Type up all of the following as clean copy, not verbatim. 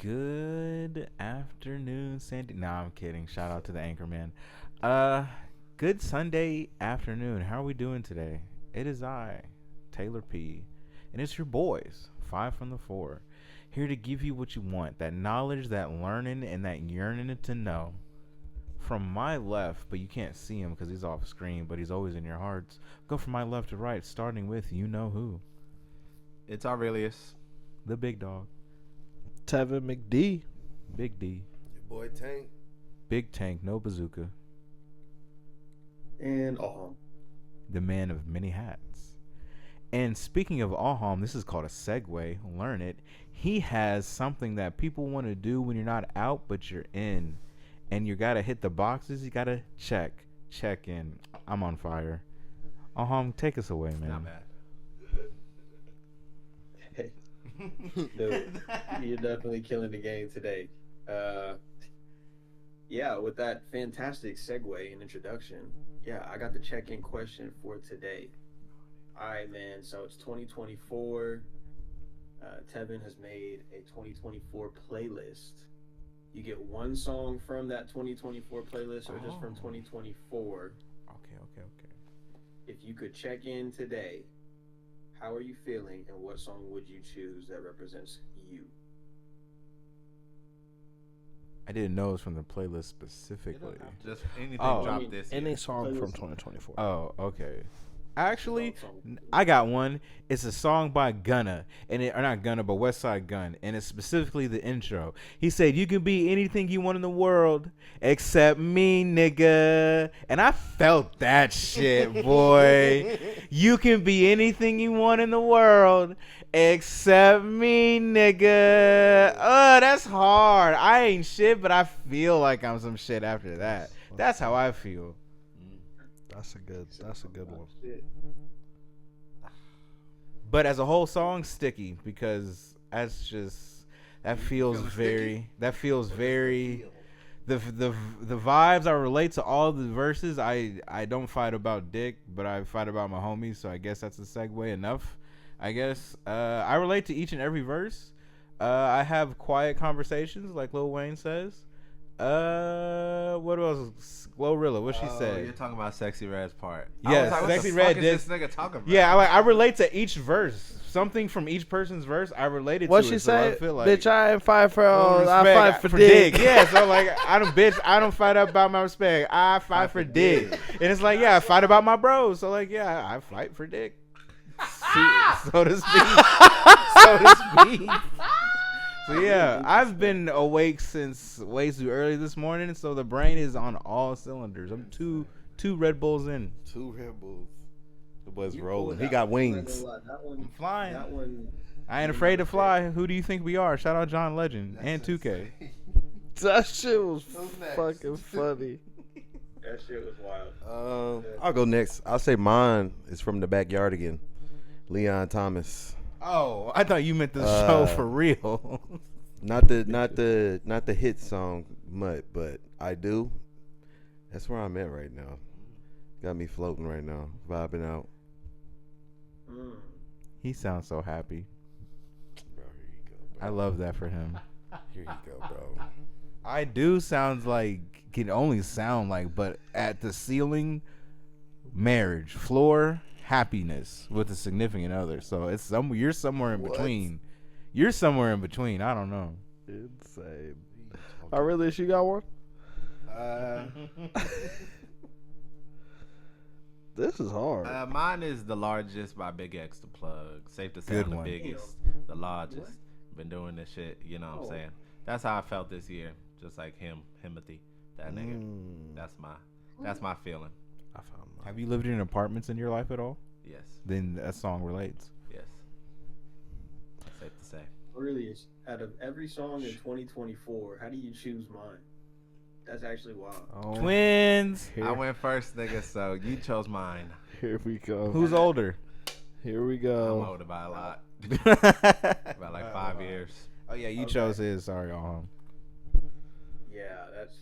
Good afternoon, Sandy. Nah, I'm kidding. Shout out to the anchorman. Uh, good Sunday afternoon. How are we doing today? It is I, Taylor P, and it's your boys, Five from the Four, here to give you what you want, that knowledge, that learning, and that yearning to know. From my left, but you can't see him because he's off screen, but he's always in your hearts. Go from my left to right, starting with you know who, It's Aurelius. the big dog, Tevin McD. Big D, Your boy Tank. Big Tank, no bazooka, And the man of many hats. And speaking of Aham, this is called a segue. Learn it. He has something that people want to do when you're not out, but you're in. And you got to hit the boxes. You got to check in. I'm on fire. Aham, take us away, man. Not bad. dude, you're definitely killing the game today. Yeah, with that fantastic segue and introduction, yeah, I got the check-in question for today. All right, man. So it's 2024. Tevin has made a 2024 playlist. You get one song from that 2024 playlist, or just from 2024. Okay. If you could check in today, how are you feeling, and what song would you choose that represents you? I didn't know it was from the playlist specifically. Just anything Oh. dropped this year. Any song from 2024. Oh, okay. Actually, I got one. It's a song by Gunna, or not Gunna, but West Side Gun, and it's specifically the intro. He said, "You can be anything you want in the world except me, nigga," and I felt that shit, boy. You can be anything you want in the world except me, nigga. That's hard. I ain't shit, but I feel like I'm some shit after that. That's how I feel. That's a good one. But as a whole song, sticky because that feels very the vibes I relate to all the verses. I don't fight about dick, but I fight about my homies. So I guess that's a segue enough. I guess I relate to each and every verse. I have quiet conversations, like Lil Wayne says. What else? Glorilla, what she said? You're talking about Sexy Red's part. Yes, I was like, Sexy what the Red fuck did. is this nigga talking about? Yeah, I relate to each verse. Something from each person's verse, I related What to. she it, so I say? feel like, Bitch, I ain't fight for all. I respect fight for dick. Yeah, so like, I don't fight about my respect. I fight for dick. And it's like, yeah, I fight about my bros. So like, yeah, I fight for dick. So to speak. So yeah, I've been awake since way too early this morning, so the brain is on all cylinders. I'm two Red Bulls in. 2 Red Bulls. The boy's You rolling. pulled He that got one. wings. That one, I'm flying. that one. I ain't afraid to fly. Who do you think we are? Shout out John Legend and 2K. That shit was Who's next? fucking funny. That shit was wild. I'll go next. I'll say mine is from the backyard again. Leon Thomas. Oh, I thought you meant the show for real. Not the hit song Mutt, but I do. That's where I'm at right now. Got me floating right now, vibing out. He sounds so happy. Bro, here you go. Bro. I love that for him. Here you go, bro. I do sounds like can only sound like, but at the ceiling, marriage, floor, happiness with a significant other. So it's you're somewhere in between. You're somewhere in between. I don't know. Insane. I really, she got one? This is hard. Mine is The Largest by Big X, the plug. Safe to say Good I'm the one. biggest, the largest. Been doing this shit, you know what I'm saying? That's how I felt this year. Just like Himothy, that nigga. That's my feeling. I found mine. Have you lived in apartments in your life at all? Yes. Then that song relates. Yes. Safe to say. Really, out of every song in 2024, how do you choose mine? That's actually wild. Oh, Twins. I went first, nigga, so you chose mine. Here we go. Who's older? Here we I'm go. older by a lot. Oh About like 5 years. yeah, you Okay. chose his. Sorry, Aham. Yeah, that's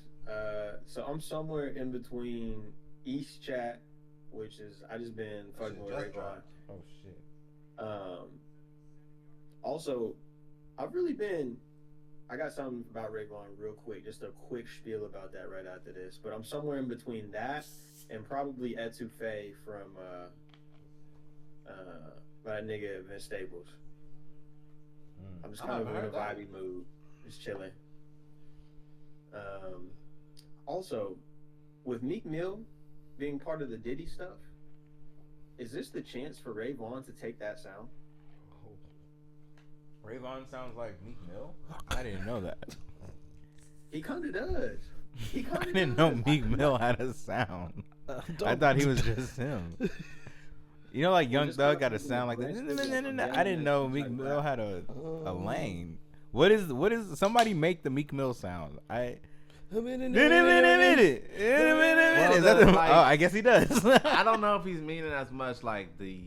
so I'm somewhere in between East Chat, which is I just been fucking with Ray Drive. Oh shit. Also, I've really been I got something about Rayvon real quick. Just a quick spiel about that right after this. But I'm somewhere in between that and probably Etouffee from my nigga Vince Staples. I'm just kind of in a vibey mood, just chilling. Also, with Meek Mill being part of the Diddy stuff, is this the chance for Rayvon to take that sound? Rayvon sounds like Meek Mill. I didn't know that. He kind of does. He kind I of didn't know Meek Mill had a sound. I thought he was just him. You know, like Young Thug got a sound like that. I didn't know Meek Mill had a lane. What is somebody make the Meek Mill sound? Is that the, like- oh, I guess he does. I don't know if he's meaning as much like the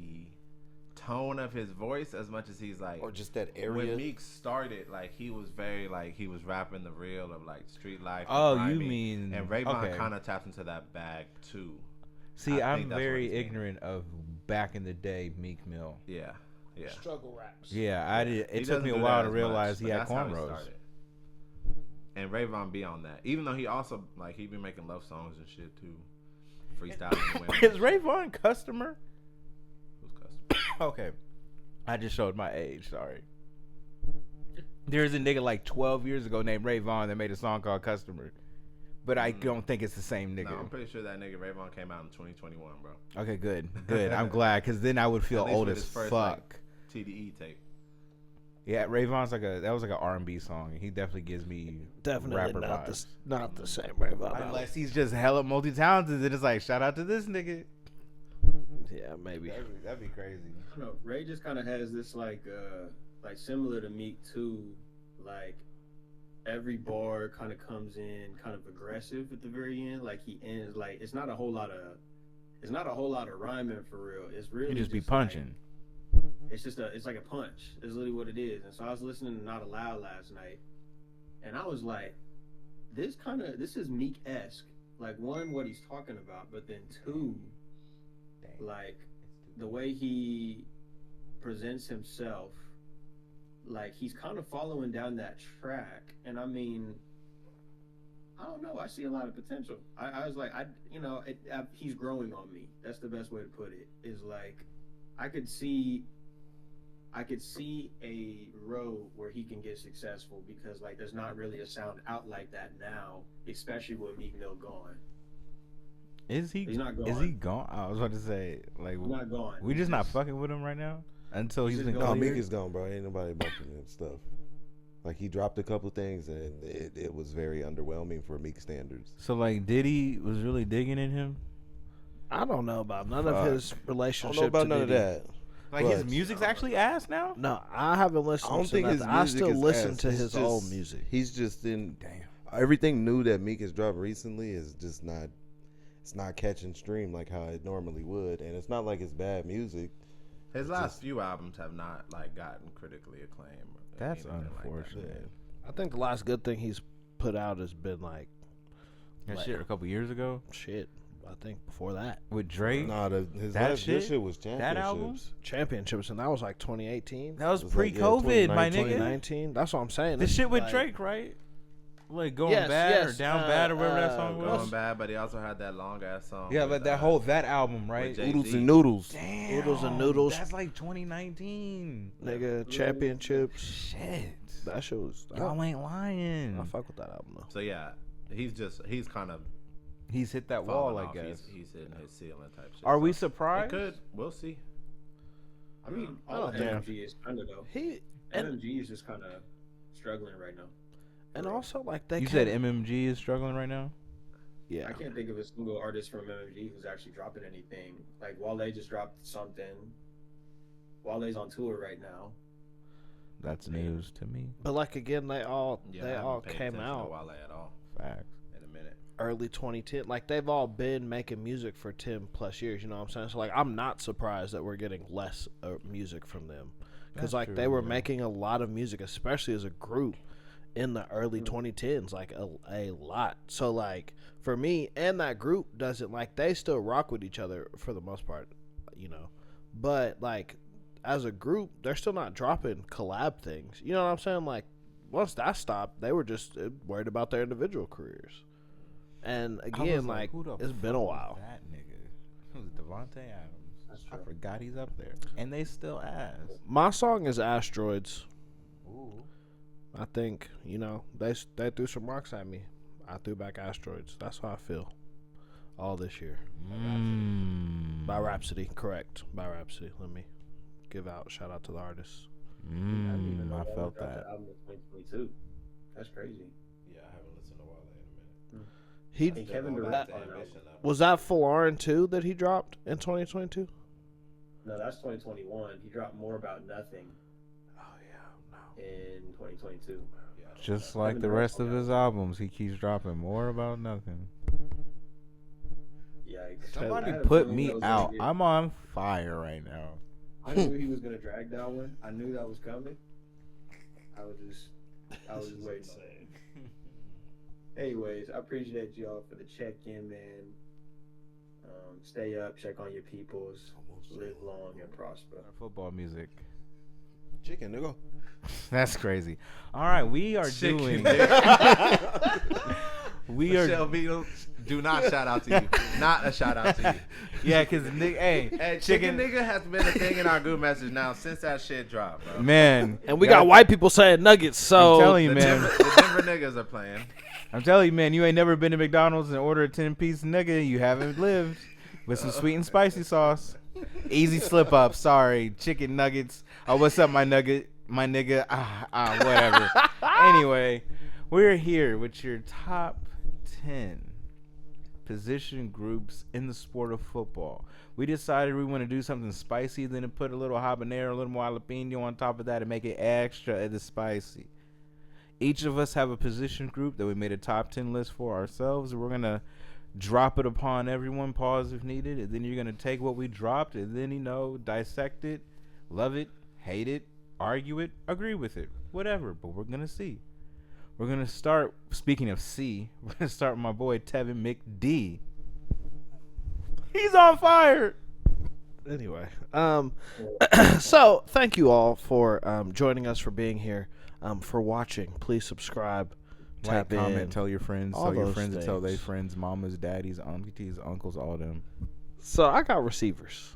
tone of his voice as much as he's like, Or just that when area. Meek started, like he was very like he was rapping the real of like street life. Oh, and you grimy, mean- and Rayvon okay. kind of taps into that bag too. See, I I'm think that's what very he's meaning. ignorant of back in the day Meek Mill. Yeah, yeah. Struggle raps. Yeah, I did. He It took doesn't me a do while that to as realize much, he but had that's how he cornrows. started. And Rayvon be on that, even though he also like he be making love songs and shit too, freestyling. with women. Is Rayvon customer? Who's customer? Okay, I just showed my age. Sorry. There's a nigga like 12 years ago named Rayvon that made a song called Customer, but I don't think it's the same nigga. No, I'm pretty sure that nigga Rayvon came out in 2021, bro. Okay, good. I'm glad, because then I would feel At least old with as his first, fuck. like, TDE tape. Yeah, Rayvon's that was like an R&B song. He definitely gives me Definitely rapper not vibes. not the same Rayvon. Unless he's just hella multi-talented, then it's like, shout out to this nigga. Yeah, maybe. That'd be crazy. I don't know. Ray just kind of has this like similar to Meek too, like every bar kind of comes in kind of aggressive at the very end. Like he ends like it's not a whole lot of rhyming for real. It's really He just be like, punching. it's like a punch. It's literally what it is. And so I was listening to Not Allowed last night, and I was like, this is Meek-esque. Like one, what he's talking about, but then two, like the way he presents himself, like he's kind of following down that track. And I mean, I don't know. I see a lot of potential. I was like, he's growing on me. That's the best way to put it. Is like, I could see a road where he can get successful because like there's not really a sound out like that now, especially with Meek Mill gone. Is he? He's not gone. Is he gone? I was about to say, like, He's not gone. we just not fucking with him right now until he's He's been just No, gone. Meek is gone, bro. Ain't nobody bumping and stuff. Like he dropped a couple things and it was very underwhelming for Meek standards. So like, Diddy was really digging in him. I don't know about none of his I don't relationship. know about to none of Diddy. that. Like his But- music's actually ass now. No, I haven't listened. I don't to think his nothing. I music still is listen ass. to It's his just- old music. He's just in. Damn. Everything new that Meek has dropped recently is just not. It's not catching stream like how it normally would, and it's not like it's bad music. His last Just- few albums have not like gotten critically acclaimed. or That's anything like that. unfortunate. I think the last good thing he's put out has been like That shit a couple years ago shit. I think before that with Drake. Nah, his That last shit? good shit was championships. That album? championships, and that was like 2018, That was It was like, yeah, pre-COVID, my 2019. nigga. 2019. That's what I'm saying. The It's shit with like- Drake, right? Like going Yes, bad or yes, down bad or whatever that song Going was. bad, but he also had that long ass song. Yeah, with, but that album, right? Jay-Z. Oodles and noodles. Damn, Oodles and Noodles. That's like 2019. nigga championships. Shit, That shit was. y'all ain't lying. I fuck with that album though. So yeah, he's kind of He's hit that falling wall, I off. guess. He's hitting his ceiling type shit. Are we So surprised? It could. We'll see. I mean, I all don't of think- MMG is kind of though. He and MMG is just kind of struggling right now. also like they. You said MMG is struggling right now. yeah. I can't think of a single artist from MMG who's actually dropping anything. Like Wale just dropped something. Wale's on tour right now. That's news to me. But like again, they all Yeah, I they haven't all paid came attention to out Wale at all Facts. in a minute. early 2010. Like they've all been making music for 10 plus years. You know what I'm saying? So like I'm not surprised that we're getting less music from them because That's like true, they were yeah. making a lot of music, especially as a group in the early 2010s, like a lot. So like for me and that group doesn't like they still rock with each other for the most part, you know, but like as a group they're still not dropping collab things. You know what I'm saying? Like once that stopped, they were just worried about their individual careers. And I was again, like who the it's been a fuck was while. That nigga. It was Devontae Adams. That's I true. forgot he's up there, and they still ass. My song is Asteroids. Ooh. I think they threw some rocks at me. I threw back Asteroids. That's how I feel. All this year. By Rhapsody, correct. By Rhapsody. Let me give out shout out to the artists. I felt Dropped that. the album in 2022. That's crazy. Yeah, I haven't listened to Wale in a minute. He And Kevin Going Durant back to on an Ambition album. level. was that Full R 2 that he dropped in 2022. No, that's 2021. He dropped More About Nothing Oh yeah, in 2022. Yeah, Just like Kevin the Durant rest on of the his albums, he keeps dropping more about nothing. Yikes. Somebody I had a put feeling me that was gonna out. get- I'm on fire right now. I knew he was gonna drag that one. I knew that was coming. I was just waiting on it. Anyways, I appreciate y'all for the check-in, man. Stay up, check on your peoples, live long and prosper. Football music. Chicken, nigga. That's crazy. All right, we are Chicken doing. we Michelle are. Beadle, do not shout out to you. Not a shout out to you. Yeah, cause hey, Hey, chicken nigga has been a thing in our group message now since that shit dropped, bro. man. and we got white people saying nuggets. So I'm telling you, The man. Denver niggas are playing. I'm telling you, man. You ain't never been to McDonald's and ordered a 10-piece nugget. You haven't lived with some sweet and spicy sauce. Easy slip up. Sorry, chicken nuggets. Oh, what's up, my nugget? My nigga. Whatever. Anyway, we're here with your top 10 position groups in the sport of football. We decided we want to do something spicy, then to put a little habanero, a little more jalapeno on top of that and make it extra spicy. Each of us have a position group that we made a top 10 list for ourselves. We're going to drop it upon everyone, pause if needed, and then you're going to take what we dropped and then, dissect it, love it, hate it, argue it, agree with it, whatever. But we're going to see. We're going to start, speaking of C, we're going to start with my boy Tevin McD. He's on fire. anyway, so thank you all for joining us, for being here, for watching. Please subscribe, Like, tap comment, in. tell your friends, all tell your those friends to tell their things. friends, mamas, daddies, aunties, uncles, all them. So I got receivers.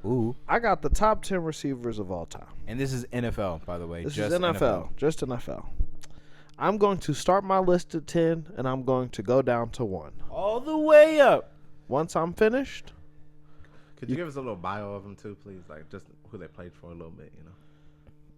Ooh. I got the top 10 receivers of all time. And this is NFL, by the way. This just is NFL, just NFL. I'm going to start my list at 10, and I'm going to go down to 1. All the way up. Once I'm finished, Could you give us a little bio of them too, please? Like just who they played for a little bit,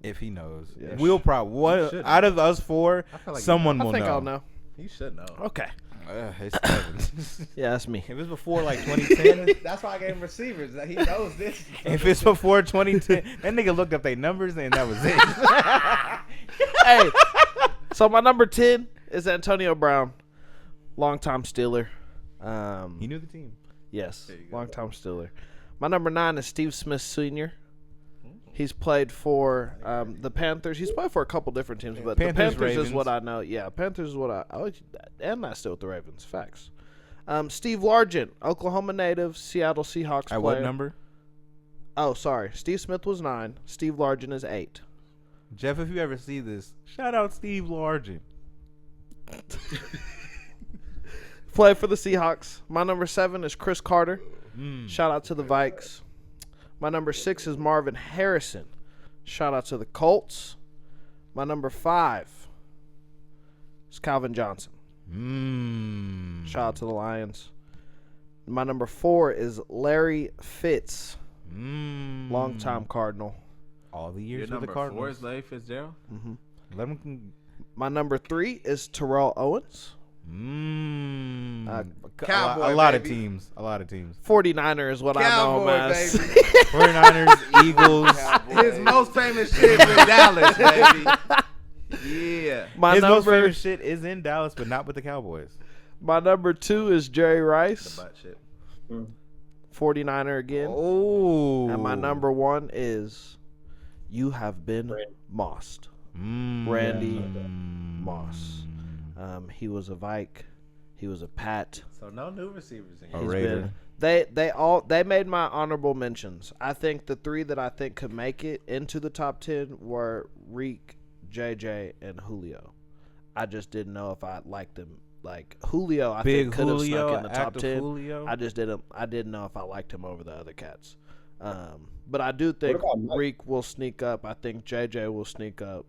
If he knows. Yeah. We'll probably, You should out know. of us four, I feel like someone I will think know. I'll know. You should know. Okay. It's Tevin. Yeah, that's me. If it's before like 2010, That's why I gave him receivers. That he knows this. if it's before 2010, that nigga looked up their numbers and that was it. Hey, so my number 10 is Antonio Brown, longtime Steeler. He knew the team. Yes, There you go. longtime Steeler. My number 9 is Steve Smith Sr. He's played for the Panthers. He's played for a couple different teams, but Panthers, the Panthers is Ravens. what I know. Yeah, Panthers is what and that's still with the Ravens. Facts. Steve Largent, Oklahoma native, Seattle Seahawks At player. what number? Oh, sorry. Steve Smith was 9. Steve Largent is 8. Jeff, if you ever see this, shout out Steve Largent. Played for the Seahawks. My number 7 is Chris Carter. Shout out to the Vikes. My number 6 is Marvin Harrison. Shout out to the Colts. My number 5 is Calvin Johnson. Shout out to the Lions. My number 4 is Larry Fitz, longtime Cardinal. All the Your years with the number 4 Cardinals. is Larry Fitzgerald. Let him. My number 3 is Terrell Owens, Cowboy, a lot of baby. teams. A lot of teams. 49er is what I know Cowboy, him as. baby. 49ers, Eagles. His most famous shit was Dallas, baby. Yeah. My His most number famous shit is in Dallas, but not with the Cowboys. my number 2 is Jerry The Rice, butt shit. 49er again. Oh. And my number 1 is You Have Been Mossed. Randy Moss. He was a Vike. He was a Pat. So no new receivers in A here. He's Raider. been, they made my honorable mentions. I think the 3 that I think could make it into the top 10 were Reek, JJ, and Julio. I just didn't know if I liked them. Like Julio, I Big think could have Julio, snuck in the top active 10. Julio. I didn't know if I liked him over the other cats. But I do think about Mike? Reek will sneak up. I think JJ will sneak up.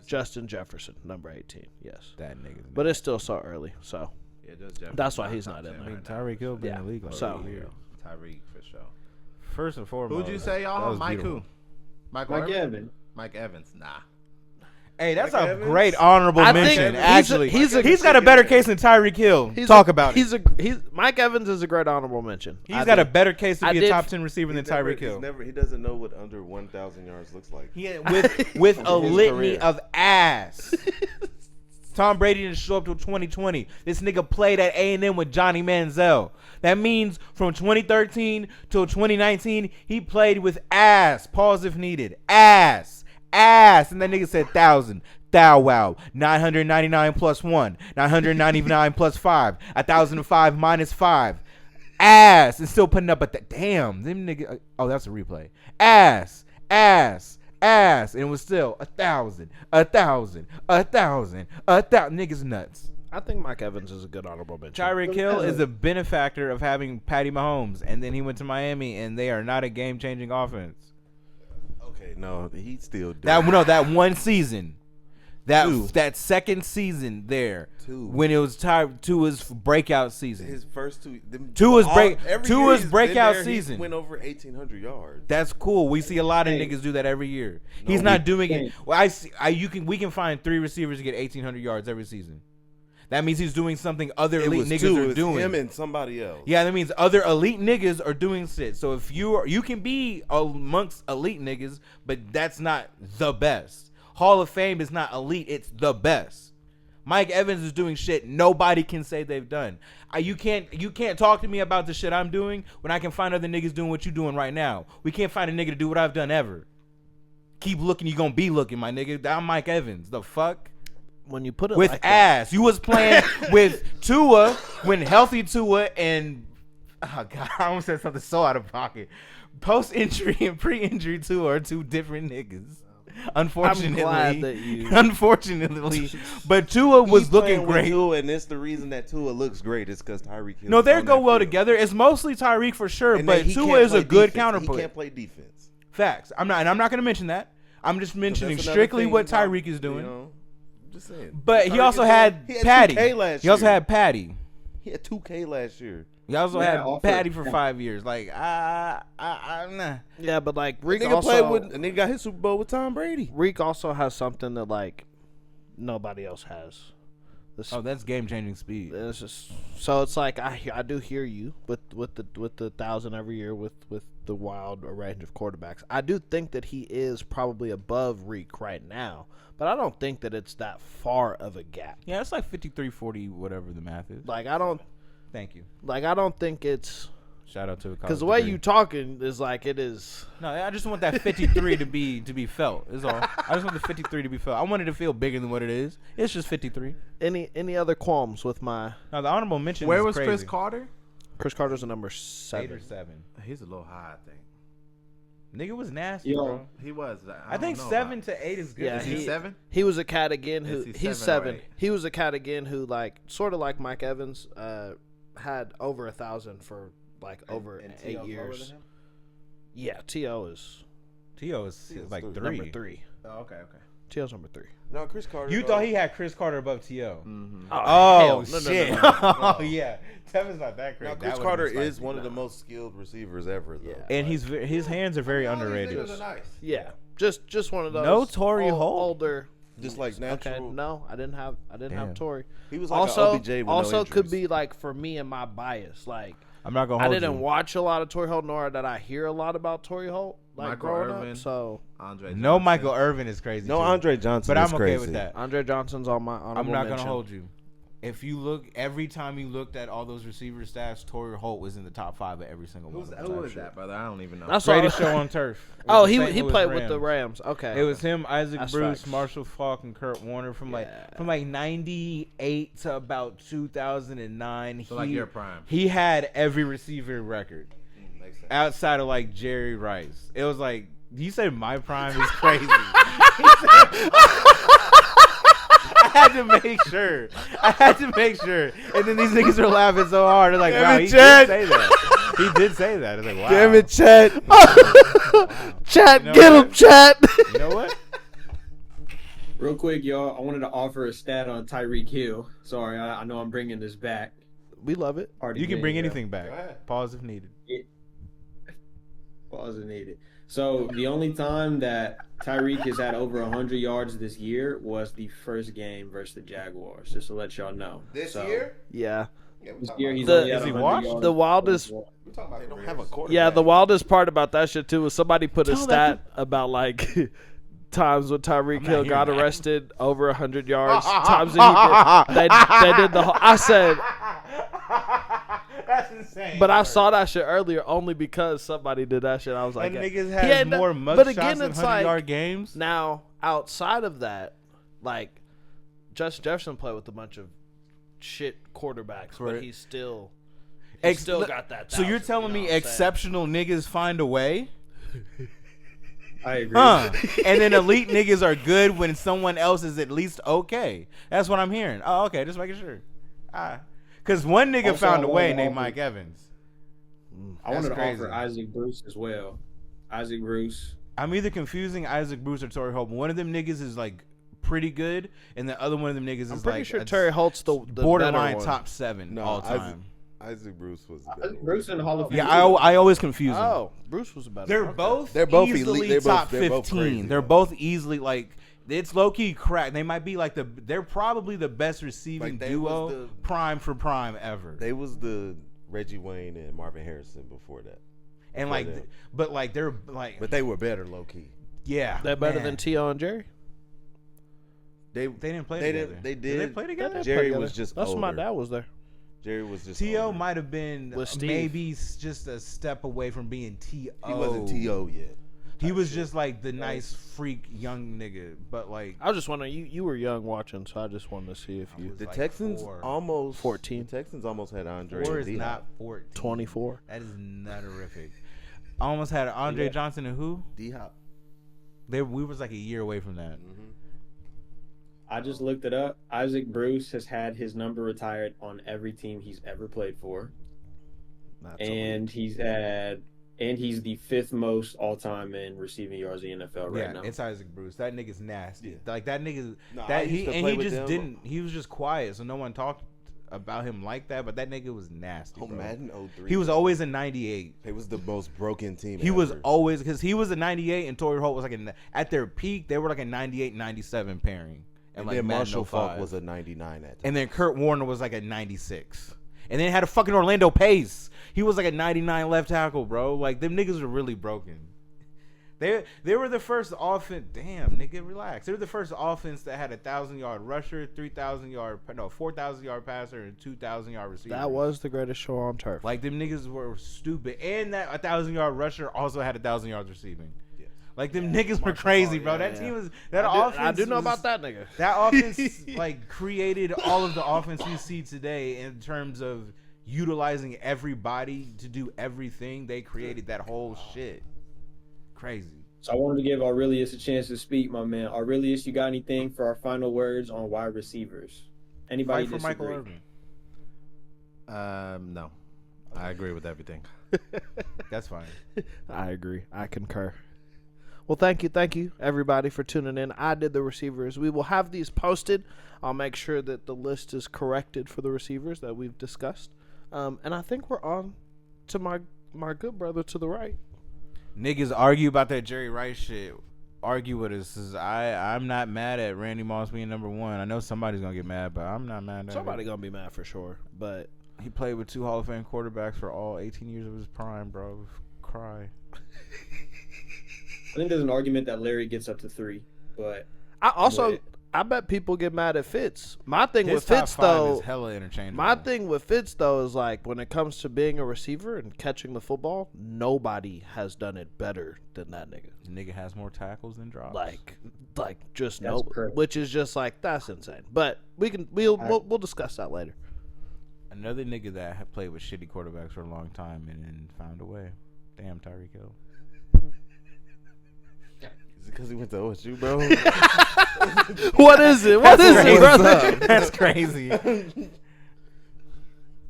Justin Jefferson, number 18. Yes, That nigga's. but it's still so early. So Yeah, just Jefferson. That's why he's not in I there. mean, Tyreek Hill been in the league like So- a year. Tyreek for sure. First and foremost. Who'd you say, that y'all? was Mike beautiful. who? Mike Mike Irvin? Evans. Mike Evans. Nah. Hey, that's Mike a Evans? great honorable I think mention. he's a- Actually, he's got a better case than Tyreek Hill. Talk about it. Mike Evans is a great honorable mention. He's got a better case to I be a did- top 10 receiver than Tyreek Hill. He doesn't know what under 1,000 yards looks like. With a His litany career. of ass. Tom Brady didn't show up till 2020. This nigga played at A&M with Johnny Manziel. That means from 2013 till 2019, he played with ass. Pause if needed. Ass. And that nigga said 1,000. Thou wow. 999 plus 1. 999 plus 5. 1,005 minus 5. Ass. And still putting up at that. Damn. Them nigga. Oh, that's a replay. Ass. And it was still 1,000. Niggas nuts. I think Mike Evans is a good honorable mention. Tyreek Hill is a benefactor of having Patty Mahomes, and then he went to Miami, and they are not a game-changing offense. Okay, no, he's still doing That one season, Two. that second season there, Two. when it was Tua's breakout season. his first two. Tua's every Tua's year he's been breakout there, season. He went over 1,800 yards. That's cool. We see a lot of niggas do that every year. He's not doing it. Well, we can find 3 receivers to get 1,800 yards every season. That means he's doing something other elite niggas are doing. Him and somebody else. Yeah, that means other elite niggas are doing shit. So if you can be amongst elite niggas, but that's not the best. Hall of Fame is not elite, it's the best. Mike Evans is doing shit nobody can say they've done. You can't talk to me about the shit I'm doing when I can find other niggas doing what you doing right now. We can't find a nigga to do what I've done ever. Keep looking, you gonna be looking, my nigga. I'm Mike Evans. The fuck? When you put it With like ass. You was playing with Tua when healthy Tua and oh god, I almost said something so out of pocket. Post injury and pre injury Tua are 2 different niggas. Unfortunately, I'm glad that you- unfortunately, but Tua was He's looking playing with great. Tua, and it's the reason that Tua looks great. It's because Tyreek Hill. No, is they on go that well field. together. It's mostly Tyreek for sure, And but then he Tua can't is a play good defense. counterpoint. He can't play defense. Facts. I'm not going to mention that. I'm just mentioning That's another strictly thing what about, Tyreek is doing. You know, just saying. But he Tyreek also is had doing- Patty. 2K last He also year. had Patty. He had 2K last year. He also Yeah, had offered. Patty for Yeah. 5 years. Like, nah. Yeah, but like Reek Reek nigga played also, with, and he got his Super Bowl with Tom Brady. Reek also has something that like nobody else has. This, Oh, that's game-changing speed. it's just, so it's like I do hear you with the 1,000 every year with the wild range of quarterbacks. I do think that he is probably above Reek right now, but I don't think that it's that far of a gap. Yeah, it's like 53, 40, whatever the math is. Like I don't Thank you. think it's Shout out to a because the way you talking is like it is. No, I just want that 53 to be felt. Is all. I just want the 53 to be felt. I want it to feel bigger than what it is. It's just 53. Any other qualms with my Now the honorable mention. Where is was crazy. Chris Carter? Chris Carter's a number 8 7. or 7? He's a little high, I think. Nigga was nasty, Yo. bro. He was. I think don't know 7 about- to 8 is good. Yeah, Is he he- 7? He was a cat again who Is he he's 7 or 7. 8? He was a cat again who like sort of like Mike Evans had over 1,000 for like over 8 years. Yeah, T.O. is T.O. is like 3. number 3. Oh, okay. T.O.'s number 3. No, Chris Carter. You thought he had Chris Carter above T.O. Mm-hmm. Oh, hell, no, shit. no, no, Oh, yeah. Tevin's not that great. Now, That Chris would've Carter been is spicy. one of the most skilled receivers ever, though. Yeah. And his hands are very underrated. Yeah, just one of those. No Torrey old- Holt? older. Just like natural. Okay, no, I didn't have Damn. Tory. He was like Also, an OBJ with also no could injuries. be like for me and my bias. Like I'm not gonna I hold didn't you. watch a lot of Torrey Holt, nor did I hear a lot about Torrey Holt like Michael growing Irvin. up. So Andre. No, Johnson. Michael Irvin is crazy. No, too. Andre Johnson. But is I'm okay crazy. with that. Andre Johnson's on my honorable I'm not mention. gonna hold you. If you look, every time you looked at all those receiver stats, Torrey Holt was in the top 5 of every single one. Who is that, brother? I don't even know. That's Greatest all- show on turf. It Oh, was the he St. Louis played with the Rams. Rams. Okay, It was him, Isaac That's Bruce, facts. Marshall Faulk, and Kurt Warner from like Yeah. 98 to about 2009. So like your prime. He had every receiver record Makes sense. outside of like Jerry Rice. It was like You said my prime is crazy. I had to make sure. And then these niggas are laughing so hard. They're like, Damn wow, it, he Chad. did say that. He did say that. It's like, wow. Damn it, Chad. Chat, You know get what? him, chat. You know what? Real quick, y'all, I wanted to offer a stat on Tyreek Hill. Sorry, I know I'm bringing this back. We love it. Hard to You can get, bring yeah. anything back. Pause if needed. Pause if needed. So the only time that Tyreek has had over 100 yards this year was the first game versus the Jaguars. Just to let y'all know. This So, year? Yeah. This year he's The- only had Is he 100 washed? yards. The wildest. They don't have a quarterback. Yeah, the wildest part about that shit too was somebody put a Tell that stat about like times when Tyreek I'm not Hill got hearing that. arrested over 100 yards. Times that they did the whole. I said, That's insane. but I saw that shit earlier only because somebody did that shit. I was like, That niggas he has had more but mug again, shots than it's 100-yard games. now outside of that, like Justin Jefferson played with a bunch of shit quarterbacks, Right. but he still Look, got that. So you're 1,000, telling you know me what I'm saying? exceptional niggas find a way? I agree. Huh? And then elite niggas are good when someone else is at least okay. That's what I'm hearing. Oh, okay. Just making sure. Because one nigga Also, found I a way wanted to named offer- Mike Evans. I wanted to crazy. offer Isaac Bruce as well. Isaac Bruce. I'm either confusing Isaac Bruce or Torrey Holt. One of them niggas is like pretty good, and the other one of them niggas I'm is pretty like sure a Terry Holt's the borderline better one. top 7 No, all time. Isaac Bruce was the Isaac better Bruce in the Hall of Fame. Yeah, I always confuse them. Oh, Bruce was a better. They're one. both They're both easily elite. They're top both 15. crazy, They're though. both easily like it's low key crack. They might be like they're probably the best receiving Like, they duo was the- prime for prime ever. They was the Reggie Wayne and Marvin Harrison before that. and like them. but like they're like But they were better low key. yeah. They're better man. than T.O. and Jerry. They didn't play They together. didn't. They Did they did. play together? They Jerry play was together. just That's when my older. dad was there. Jerry was just T.O. older. might have been With Steve. maybe just a step away from being T.O. He wasn't T.O. yet. He was just like the nice freak young nigga, but like I was just wondering. You were young watching, so I just wanted to see if you. The like Texans 4. almost 14. The Texans almost had Andre. 4 and is D-Hop. not 14. 24. That is not horrific. I almost had Andre Johnson and who? D-Hop. We was like a year away from that. I just looked it up. Isaac Bruce has had his number retired on every team he's ever played for. That's And he's the 5th most all time in receiving yards in the NFL right Yeah, now. it's Isaac Bruce. That nigga's nasty. Yeah. Like that nigga. No, I That used he to and play he with just them. didn't. He was just quiet, so no one talked about him like that. But that nigga was nasty. Oh, Bro. Madden 03. He was always a 98. It was the most broken team. He was ever. always because he was a 98 and Torrey Holt was like at their peak. They were like a 98-97 pairing. And like then Madden Marshall Falk 05. was a 99 at. And then Kurt Warner was like a 96. And then had a fucking Orlando Pace. He was like a 99 left tackle, bro. Like them niggas were really broken. They were the first offense. Damn, nigga, relax. They were the first offense that had 1,000-yard rusher, 4,000-yard passer, and 2,000-yard receiver. That was the greatest show on turf. Like them niggas were stupid, and that 1,000-yard rusher also had 1,000 yards receiving. Like them niggas were crazy, bro. That team was offense. I do know was- about that nigga. That offense like created all of the offense we see today in terms of utilizing everybody to do everything. They created that whole shit. Crazy. So I wanted to give Aurelius a chance to speak, my man. Aurelius, you got anything for our final words on wide receivers? Anybody Fight for Michael disagree? Irvin. No, I agree with everything. That's fine. I agree. I concur. Well, thank you, everybody, for tuning in. I did the receivers. We will have these posted. I'll make sure that the list is corrected for the receivers that we've discussed. And I think we're on to my good brother to the right. Niggas argue about that Jerry Rice shit. Argue with us. I'm not mad at Randy Moss being number 1. I know somebody's gonna get mad, but I'm not mad at Somebody gonna be mad for sure, but He played with 2 Hall of Fame quarterbacks for all 18 years of his prime, bro. Cry. I think there's an argument that Larry gets up to 3, but I bet people get mad at Fitz. My thing His with top Fitz 5 though, is hella interchangeable. my thing with Fitz though is like when it comes to being a receiver and catching the football, nobody has done it better than that nigga. Nigga has more tackles than drops. Like just That's no, correct. which is just like that's insane. But we'll discuss that later. Another nigga that had played with shitty quarterbacks for a long time and then found a way. Damn, Tyreek Hill. because he went to OSU, bro. What is it? What is it, brother? That's crazy.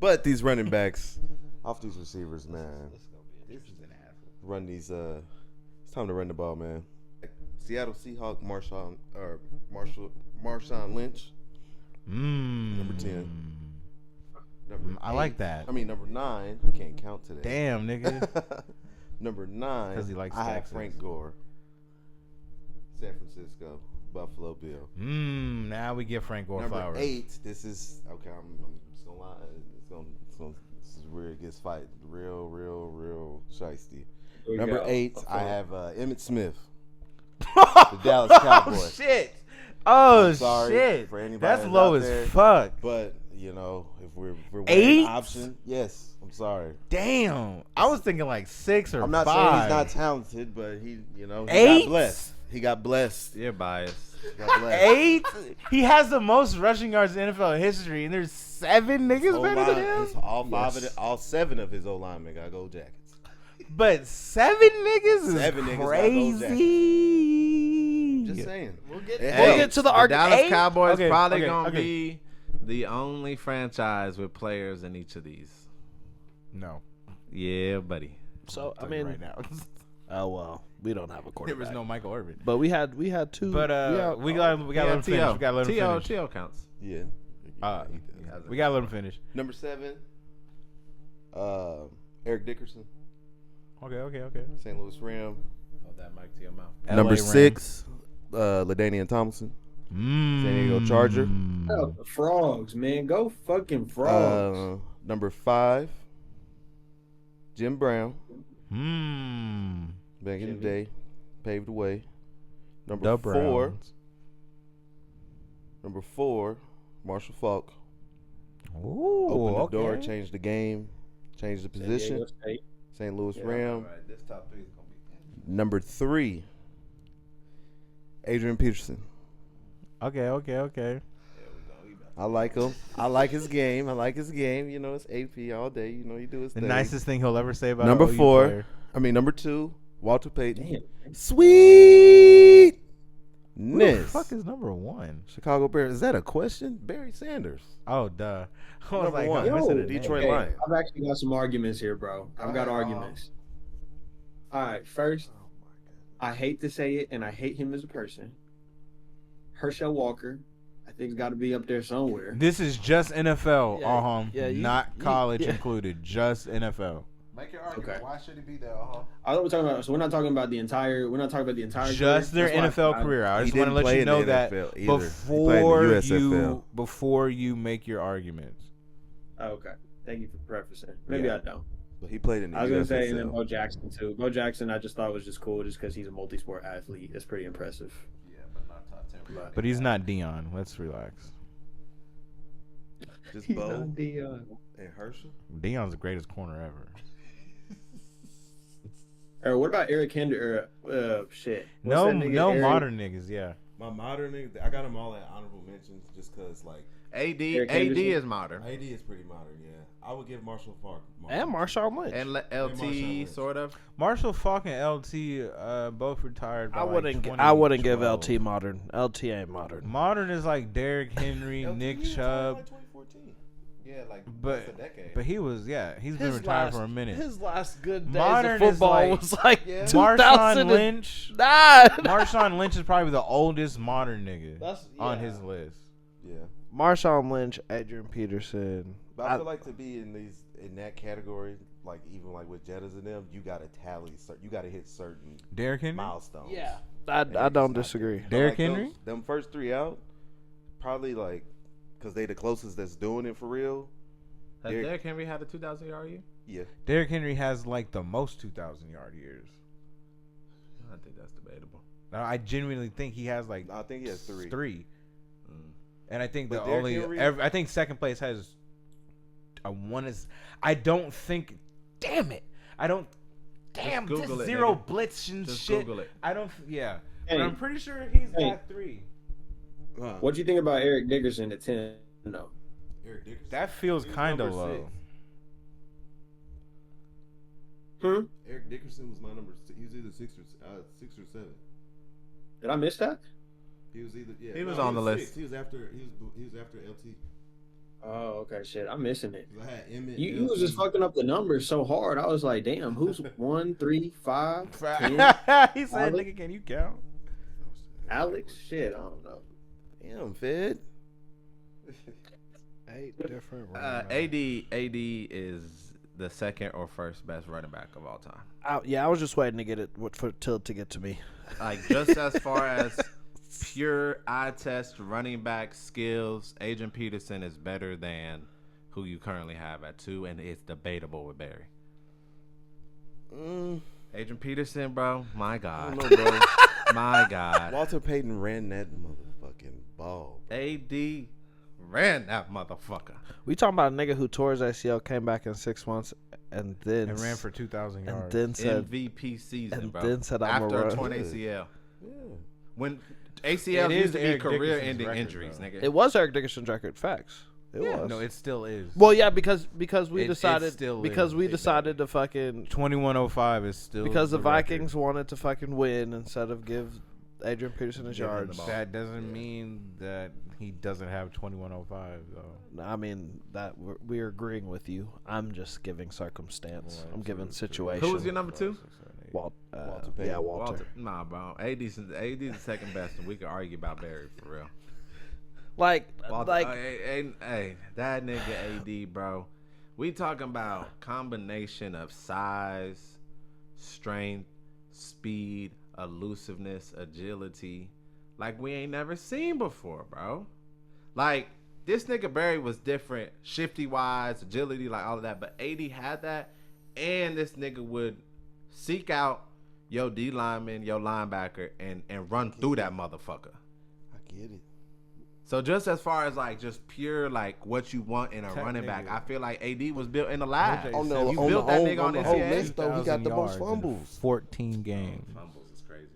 But these running backs, off these receivers, man. Run these. It's time to run the ball, man. Seattle Seahawk, Marshawn Lynch, number 10. Number I 8 like that. I mean, number 9. I can't count today. Damn, nigga. Number 9. 'Cause he likes I have Texas. Frank Gore. San Francisco, Buffalo Bill. Now we give Frank Gore Number flowers. 8. This is okay. I'm just gonna lie. This is where it gets fight. Real shiesty. Here we Number go. 8. Okay. I have Emmitt Smith. The Dallas Cowboys. Shit. Oh I'm sorry shit. for anybody That's that's low out as there. fuck. But if we're 8? weighing option, yes. I'm sorry. Damn. I was thinking like 6 or I'm not 5. saying he's not talented, but he 8? got blessed. He got blessed. You're biased. He got blessed. 8? He has the most rushing yards in NFL history, and there's 7 niggas better than him. All 7 of his O linemen got gold jackets. But 7 niggas is 7 niggas got gold crazy. Just saying. We'll get Hey, to the Dallas argument. Cowboys Okay, probably okay, gonna okay. be the only franchise with players in each of these. No. Yeah, buddy. So I Tell you mean, right now. oh well, we don't have a There quarterback. was no Michael Irvin. But we had 2. We gotta let him finish. We gotta let him finish. T.O. counts. Yeah. We gotta let him finish. Number 7, Eric Dickerson, Okay. St. Louis Ram. Hold that mic to your mouth. Number LA 6, LaDainian Tomlinson, San Diego Charger. Oh, the frogs, man. Go fucking frogs. Number 5, Jim Brown. Hmm. Back in the day, paved the way. Number The 4, Browns. Marshall Falk. Ooh, Opened the door, okay. changed the game, changed the San Diego position. State. St. Louis Yeah, Ram. Right, this top 3 is gonna be. Number 3, Adrian Peterson. Okay. I like him. I like his game. It's AP all day. He do his The thing. nicest thing he'll ever say about Number an OU 4. player. Number 2, Walter Payton. Damn. Sweet. Who the Ness. fuck is number 1? Chicago Bears. Is that a question? Barry Sanders. Oh, duh. I was Number like, 1. I'm missing a Detroit name. Lions. I've actually got some arguments here, bro. I've got arguments. All right, first, I hate to say it, and I hate him as a person. Herschel Walker, I think, has got to be up there somewhere. This is just NFL, Yeah, not college included, just NFL. Make your argument. Okay. Why should he be there? I know we're talking about. So we're not talking about the entire. We're not talking about the entire. Just their career. That's why NFL career. I He just want to didn't let play you in the know that NFL either. He played in the before you make your arguments. Oh, okay. Thank you for prefacing. Maybe Yeah. I don't. But he played in the I was gonna say, and then USFL. Bo Jackson too. Bo Jackson, I just thought was just cool, just because he's a multi-sport athlete. That's pretty impressive. Yeah, but not top 10. But he's not Dion. Let's relax. Just He's Bo not the, and Herschel. Dion's the greatest corner ever. Or what about Eric Henry? Shit. What's No that nigga, Eric? modern niggas. Yeah. My modern niggas, I got them all at honorable mentions just because, like, AD Eric Henderson. is modern. AD is pretty modern, yeah. I would give Marshall Falk. And Marshawn Lynch. And Marshawn LT Lynch. sort of. Marshall Falk and LT both retired. By I wouldn't. Like I wouldn't give 2012. LT modern. LT ain't modern. Modern is like Derrick Henry, Nick Chubb, 2014. Yeah, like but that's a decade. but he's been retired for a minute. His last good days Modern of is football like- was like Yeah. 2009. Marshawn Lynch. Marshawn Lynch is probably the oldest modern nigga on his list. Yeah. Marshawn Lynch, Adrian Peterson. But I feel like to be in that category, like even like with Jettas and them, you gotta you gotta hit certain Derrick Henry. I milestones. I And don't it's not disagree. there. Derrick Like Henry? them first 3 out, probably like, cause they the closest that's doing it for real. Has Derrick- Derrick Henry had a 2,000 yard year? Yeah. Derrick Henry has like the most 2,000 yard years. I think that's debatable. Now, I genuinely think he has like I think he has 3. 3. Mm. And I think But the Derrick only Henry- I think second place has I don't think damn it. I don't damn Google just it, zero nigga. blitz and Just shit. Google it. I don't Hey. but I'm pretty sure he's Hey. got 3. What you think about Eric Dickerson at 10? No. Eric Dickerson. That feels He was kind of number low. 6. Eric Dickerson was my number 6. He was either 6 or 7. Did I miss that? He was either He was on the list. sixth. He was after LT. Oh, okay, shit. I'm missing it. 'Cause I had Emmett. You was just fucking up the numbers so hard. I was like, damn, who's 1, 3, 5, 10? He said, Alex? "Nigga, can you count?" Alex? Shit, I don't know. Damn, Fed. 8 different running backs. AD is the second or first best running back of all time. I was just waiting to get it to get to me. Like, just as far as pure eye test running back skills, Adrian Peterson is better than who you currently have at 2, and it's debatable with Barry. Adrian Peterson, bro, my I God. don't know, bro. My God. Walter Payton ran that motherfucking ball. AD ran that motherfucker. We talking about a nigga who tore his ACL, came back in 6 months, and then And ran for 2,000 yards. and then said, MVP season, and bro. then said, "I'm after a run." torn Yeah. ACL. Yeah. When ACL It used is to be Eric career-ending Dickerson's record, injuries, though. nigga. It was Eric Dickerson's record. Facts. It was. No, it still is. Well, yeah, because we It decided still because is. we decided to fucking 2105 is still because the record. Vikings wanted to fucking win instead of give Adrian Peterson his Give him the yards. ball. That doesn't mean that he doesn't have 2105 though. I mean that we're agreeing with you. I'm just giving circumstance. I'm giving Two, situation. Who was your number 2? Walter Walter yeah, Payton. Walter. Nah, bro. AD's the second best, and we could argue about Barry for real. Like Walter, like hey, that nigga AD, bro. We talking about combination of size, strength, speed, elusiveness, agility, like we ain't never seen before, bro. Like, this nigga Barry was different, shifty wise, agility, like all of that, but AD had that, and this nigga would seek out your D lineman, your linebacker, and run through that motherfucker. I get it. So just as far as like just pure like what you want in a That running back, nigga- I feel like AD was built in the lab. OJ On the, You on built the that whole, nigga on the whole NCAA? list, though, he got the 2,000 most yards in fumbles. 14 games. Fumbles is crazy.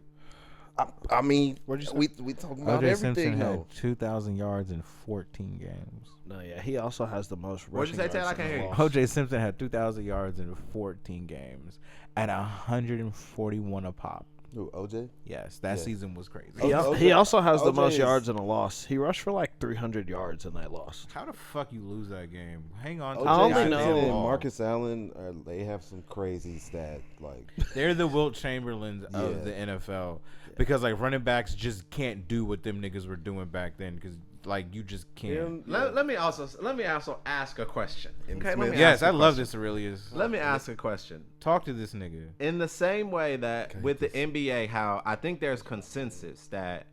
I mean, What'd you say? we talking about OJ everything, Simpson though. had 2,000 yards in 14 games. no, yeah, he also has the most What'd you rushing say, yards Ted? I in can't the hear you. loss. OJ Simpson had 2,000 yards in 14 games at 141 a pop. Who, OJ? Yes, that Yeah. season was crazy. He, OJ he also has the OJ most is- yards in a loss. He rushed for like 300 yards in that loss. How the fuck you lose that game? Hang on. To OJ the only goddamn know- and ball. Marcus Allen, they have some crazy stat. Like, They're the Wilt Chamberlains Yeah. of the NFL because like running backs just can't do what them niggas were doing back then because like you just can't. Let me also ask a question. And Okay, let Smith. me Yes, ask I a love question. this Aurelius. Let me ask a question. Talk to this nigga. In the same way that with the NBA, how I think there's consensus that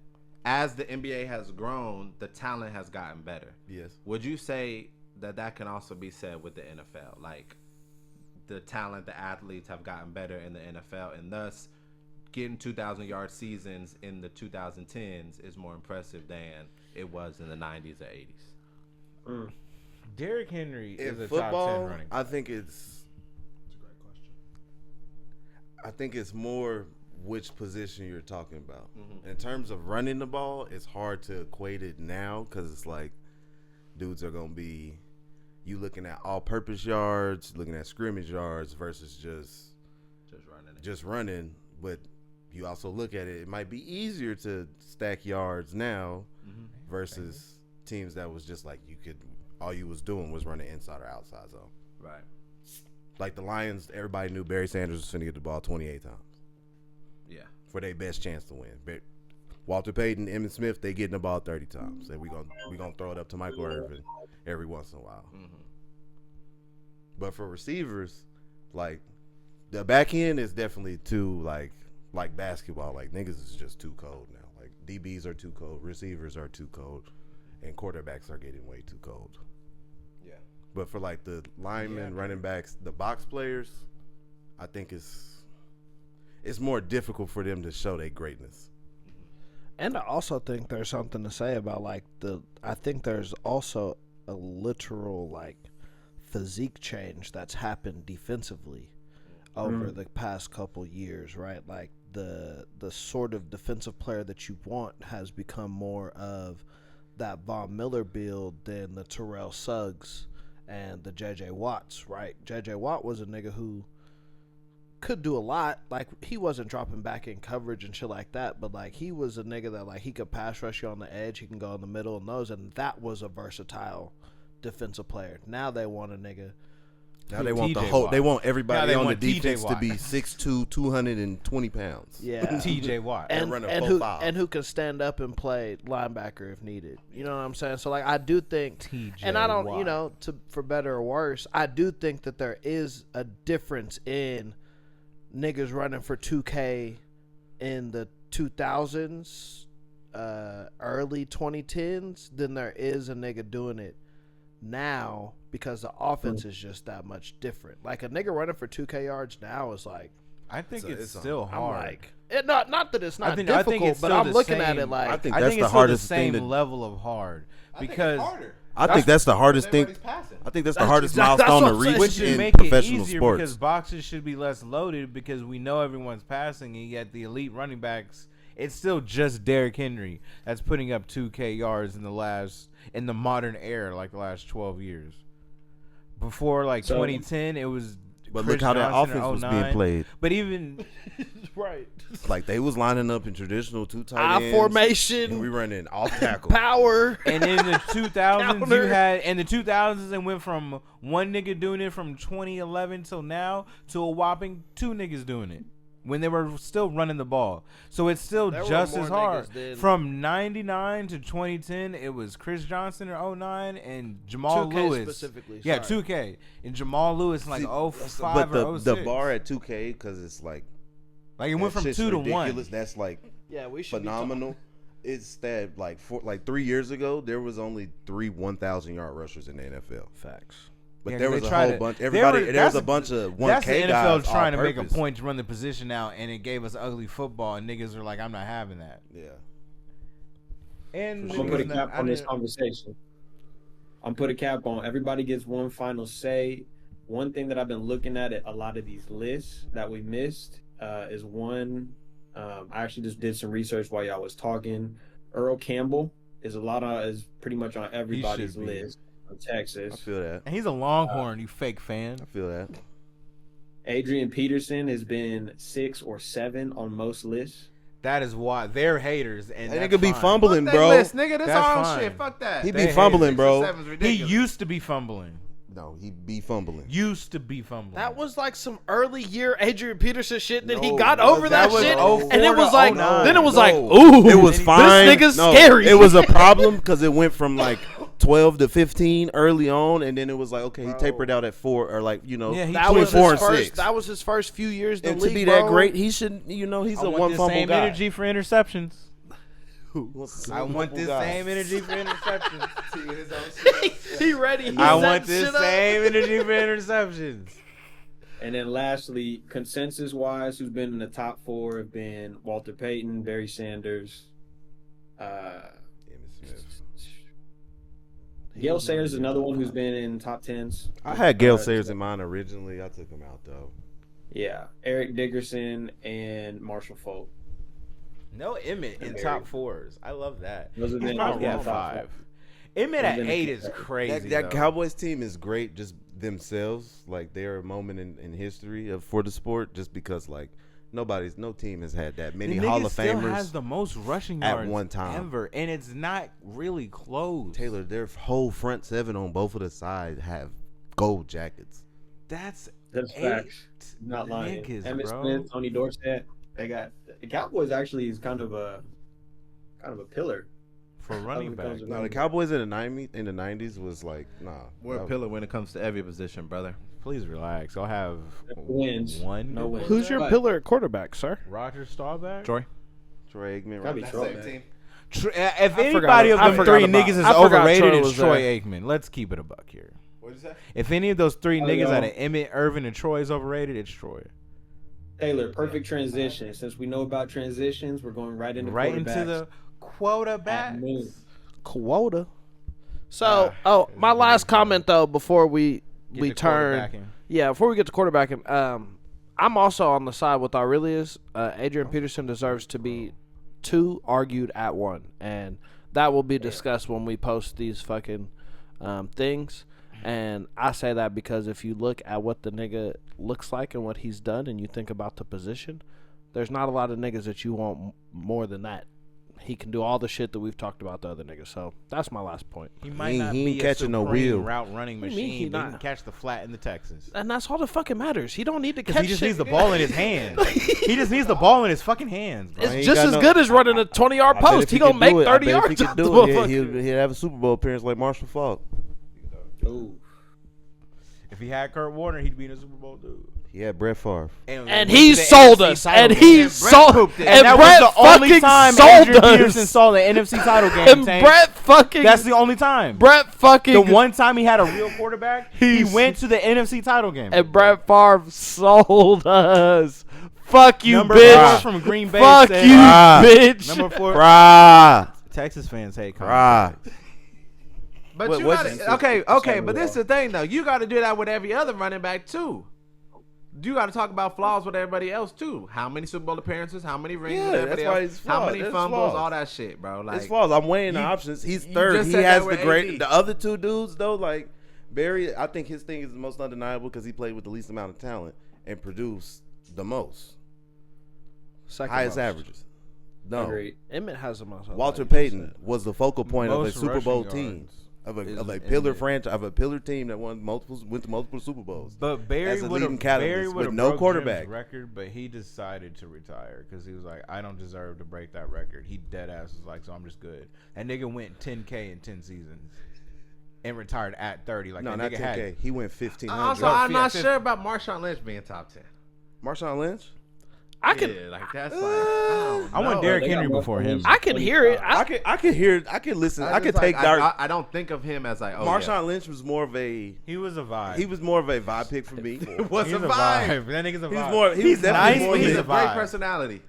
as the NBA has grown, the talent has gotten better. Yes. Would you say that can also be said with the NFL? Like, the talent, the athletes have gotten better in the NFL, and thus getting 2,000-yard seasons in the 2010s is more impressive than it was in the 90s or 80s. Derrick Henry In is a top 10 football, running. I think it's. That's a great question. I think it's more which position you're talking about. Mhm. In terms of running the ball, it's hard to equate it now because it's like dudes are gonna be you looking at all-purpose yards, looking at scrimmage yards versus just running. But you also look at it; it might be easier to stack yards now versus teams that was just like all you was doing was running inside or outside zone. Right. Like the Lions, everybody knew Barry Sanders was finna get the ball 28 times Yeah. for their best chance to win. But Walter Payton, Emmitt Smith, they getting the ball 30 times. And we gonna throw it up to Michael Irvin every once in a while. Mm-hmm. But for receivers, like the back end is definitely too like basketball. Like niggas is just too cold now. Like DBs are too cold, receivers are too cold, and quarterbacks are getting way too cold. Yeah. But for like the linemen, running backs, the box players, I think it's more difficult for them to show their greatness. And I also think there's something to say about like I think there's also a literal like physique change that's happened defensively over the past couple years, right? Like the sort of defensive player that you want has become more of that Von Miller build than the Terrell Suggs and the J.J. Watts, right? J.J. Watt was a nigga who could do a lot. Like, he wasn't dropping back in coverage and shit like that, but like he was a nigga that like he could pass rush you on the edge, he can go in the middle and those, and that was a versatile defensive player. Now they want a nigga. Now they want the TJ whole. Watt. They want everybody Now they on the want TJ defense to Watt. be 6'2", 220 pounds. Yeah. T.J. Watt. and running and 4-5. who can stand up and play linebacker if needed. You know what I'm saying? So like I do think, T.J. and I don't, Watt. you know, for better or worse, I do think that there is a difference in niggas running for 2K in the 2000s, early 2010s than there is a nigga doing it now, because the offense is just that much different. Like a nigga running for 2K yards now is like, I think So it's it's still I'm hard. like, not that it's not I think difficult, it's but still I'm the looking at same- it like I think I that's think the it's still hardest the thing same to- level of hard because I think that's the hardest thing. Everybody's passing. I think that's the That's hardest exactly- milestone that's to what I'm reach which saying. should in make it professional easier sports. because boxes should be less loaded because we know everyone's passing, and yet the elite running backs, it's still just Derrick Henry that's putting up 2K yards in the modern era, like the last 12 years. Before like So- 2010, it was. But Chris look how that Johnson in offense was being 09. played. But even right. Like they was lining up in traditional two tight I ends. formation, And we running off tackle. power. and in the 2000s, you Counter. had in the 2000s it went from one nigga doing it from 2011 till now to a whopping two niggas doing it when they were still running the ball. So it's still There were just more as hard. niggas than- From 99 to 2010, it was Chris Johnson in 09 and Jamal 2K Lewis. specifically, Yeah, sorry. 2K. And Jamal Lewis in like See, 05 but or 06. the bar at 2K, because it's like like it went that from shit's 2 to ridiculous. 1. That's like Yeah, we should phenomenal. It's that like 3 years ago there was only 3 1,000-yard rushers in the NFL. Facts. But Yeah, there 'cause was they a whole tried to- bunch. they Everybody, were- there was a that's- bunch of 1K That's the NFL guys trying to all make a purpose. point to run the position out, and it gave us ugly football, and niggas are like, I'm not having that. Yeah. And I'm gonna put a niggas cap not- on this I- conversation. I'm put a cap on. Everybody gets one final say. One thing that I've been looking at a lot of these lists that we missed is one. I actually just did some research while y'all was talking. Earl Campbell is pretty much on everybody's be. list from I Texas. feel that. And he's a Longhorn, you fake fan. I feel that. Adrian Peterson has been 6 or 7 on most lists. That is why they're haters, and That that's nigga be fine. fumbling, Fuck bro. that list, nigga. This That's all fine. shit. Fuck that. He They be fumbling, haters. bro. 6 or 7's He ridiculous. used to be fumbling. No, he be fumbling. Used to be fumbling. That was like some early year Adrian Peterson shit. Then he No, got that over was- that, that was shit, 04 and it was to like, 09. then it was No. like, ooh, It was This fine. nigga's No, scary. It was a problem because it went from like 12 to 15 early on, and then it was like, okay, he tapered out at 4 or like, you know, Yeah, he that between was 4 his and first. 6. That was his first few years in the And league, to be bro. that great, he should, you know, he's I a want one this fumble same guy. energy for interceptions. What's the I want fumble this guy? same energy for interceptions. he ready. He I set want this shit up. same energy for interceptions. And then lastly, consensus wise, who's been in the top 4 have been Walter Payton, Barry Sanders, Emmitt Smith. Gale Sayers is another one who's been in top 10s. I had Gale Sayers in mind originally. I took him out though. Yeah, Eric Dickerson and Marshall Folk. No Emmett in Very- top 4s. I love that. Those have He's been probably all at top 5. Emmett Those at have been 8 the is key- crazy. That though. Cowboys team is great, just themselves. Like they're a moment in history for the sport, just because like no team has had that many The Hall nigga of still Famers. has the most rushing at yards one time. ever, and it's not really close. Taylor, their whole front 7 on both of the sides have gold jackets. That's That's 8 facts. Not lying. niggas, Emmitt bro. Smith, Tony Dorsett. They got the Cowboys actually is kind of a pillar. for running back. comes to No, the Cowboys in the 90s was like, nah. We're a that- pillar when it comes to every position, brother. Please relax. I'll have Wins. one. No wins. Who's your But- pillar at quarterback, sir? Roger Staubach. Troy. Troy Aikman, Gotta be right? Troy. If I anybody forgot- of I them forgot 3 about- niggas is I forgot overrated, Troy it's was Troy there. Aikman. Let's keep it a buck here. What did you say? If any of those 3 Oh, niggas yo. out of Emmett, Irvin, and Troy is overrated, it's Troy. Taylor, perfect transition. Since we know about transitions, we're going right into Right into quarterbacks. the At quarterback. noon. Quota. So, my last comment though before we turn. Yeah, before we get to quarterbacking, I'm also on the side with Aurelius. Adrian Peterson deserves to be 2 argued at 1, and that will be discussed when we post these fucking things. And I say that because if you look at what the nigga looks like and what he's done, and you think about the position, there's not a lot of niggas that you want more than that. He can do all the shit that we've talked about the other niggas. So that's my last point. He might He not ain't be a catching no supreme wheel. route running What do you mean machine, he but he not? can catch the flat in the Texas. And that's all that fucking matters. He don't need to Because catch he just shit. needs the ball in his hands. He just needs the ball in his fucking hands, bro. ain't It's just got as no- good as running a 20-yard I bet post. if He gonna could make do it- 30 I bet if yards he could out the do it, motherfucker. he'd have a Super Bowl appearance like Marshall Faulk. Ooh. If he had Kurt Warner, he'd be in a Super Bowl, dude. He had Brett Favre. And went he to the sold NFC us. title And game. he Brett sold. pooped it. And that Brett was the only fucking time sold Adrian Peterson us. saw the NFC title game. And Tank. Brett fucking. That's the only time. Brett fucking. The one time he had a real quarterback, he went to the NFC title game. And Brett Favre sold us. Fuck you, Number bitch. 4 from Green Bay. Fuck said, you, Ah. bitch. Number 4. Bruh. Texas fans hate Colin. Bruh. But What- you what's gotta, his- okay, but this is the thing though. You got to do that with every other running back too. You got to talk about flaws with everybody else too. How many Super Bowl appearances? How many rings? Yeah, with everybody that's why else? he's How flawed. many That's fumbles? flawed. All that shit, bro. Like It's false. I'm weighing the you- options. He's you third. just He said has that the with great. AD. The other two dudes though, like Barry, I think his thing is the most undeniable because he played with the least amount of talent and produced the most, Second highest most. averages. No, Agreed. Emmett has the most. Walter like you Payton said. was the focal point of a Most Super rushing Bowl yards team. Of is a pillar Emmett. franchise, of a pillar team that went to multiple Super Bowls. But Barry As a would leading have catalyst with no quarterback. record, but he decided to retire because he was like, I don't deserve to break that record. He dead ass was like, so I'm just good. That nigga went 10K in 10 seasons and retired at 30. Like No, that not nigga 10K. had. He went 1,500. also, I'm not Yeah, sure about Marshawn Lynch being top 10. Marshawn Lynch. I can. Yeah, like that's like I don't I want know. Derrick They got Henry more before him. points. I can hear it. I can hear it. I can listen. I can just, take like, Dark. I don't think of him as like Marshawn Lynch was more of a. He was a vibe. He was more of a vibe pick for me. What's He's a vibe? That nigga's a He's vibe. more. He's definitely nice, more but He's he's a a great vibe. personality.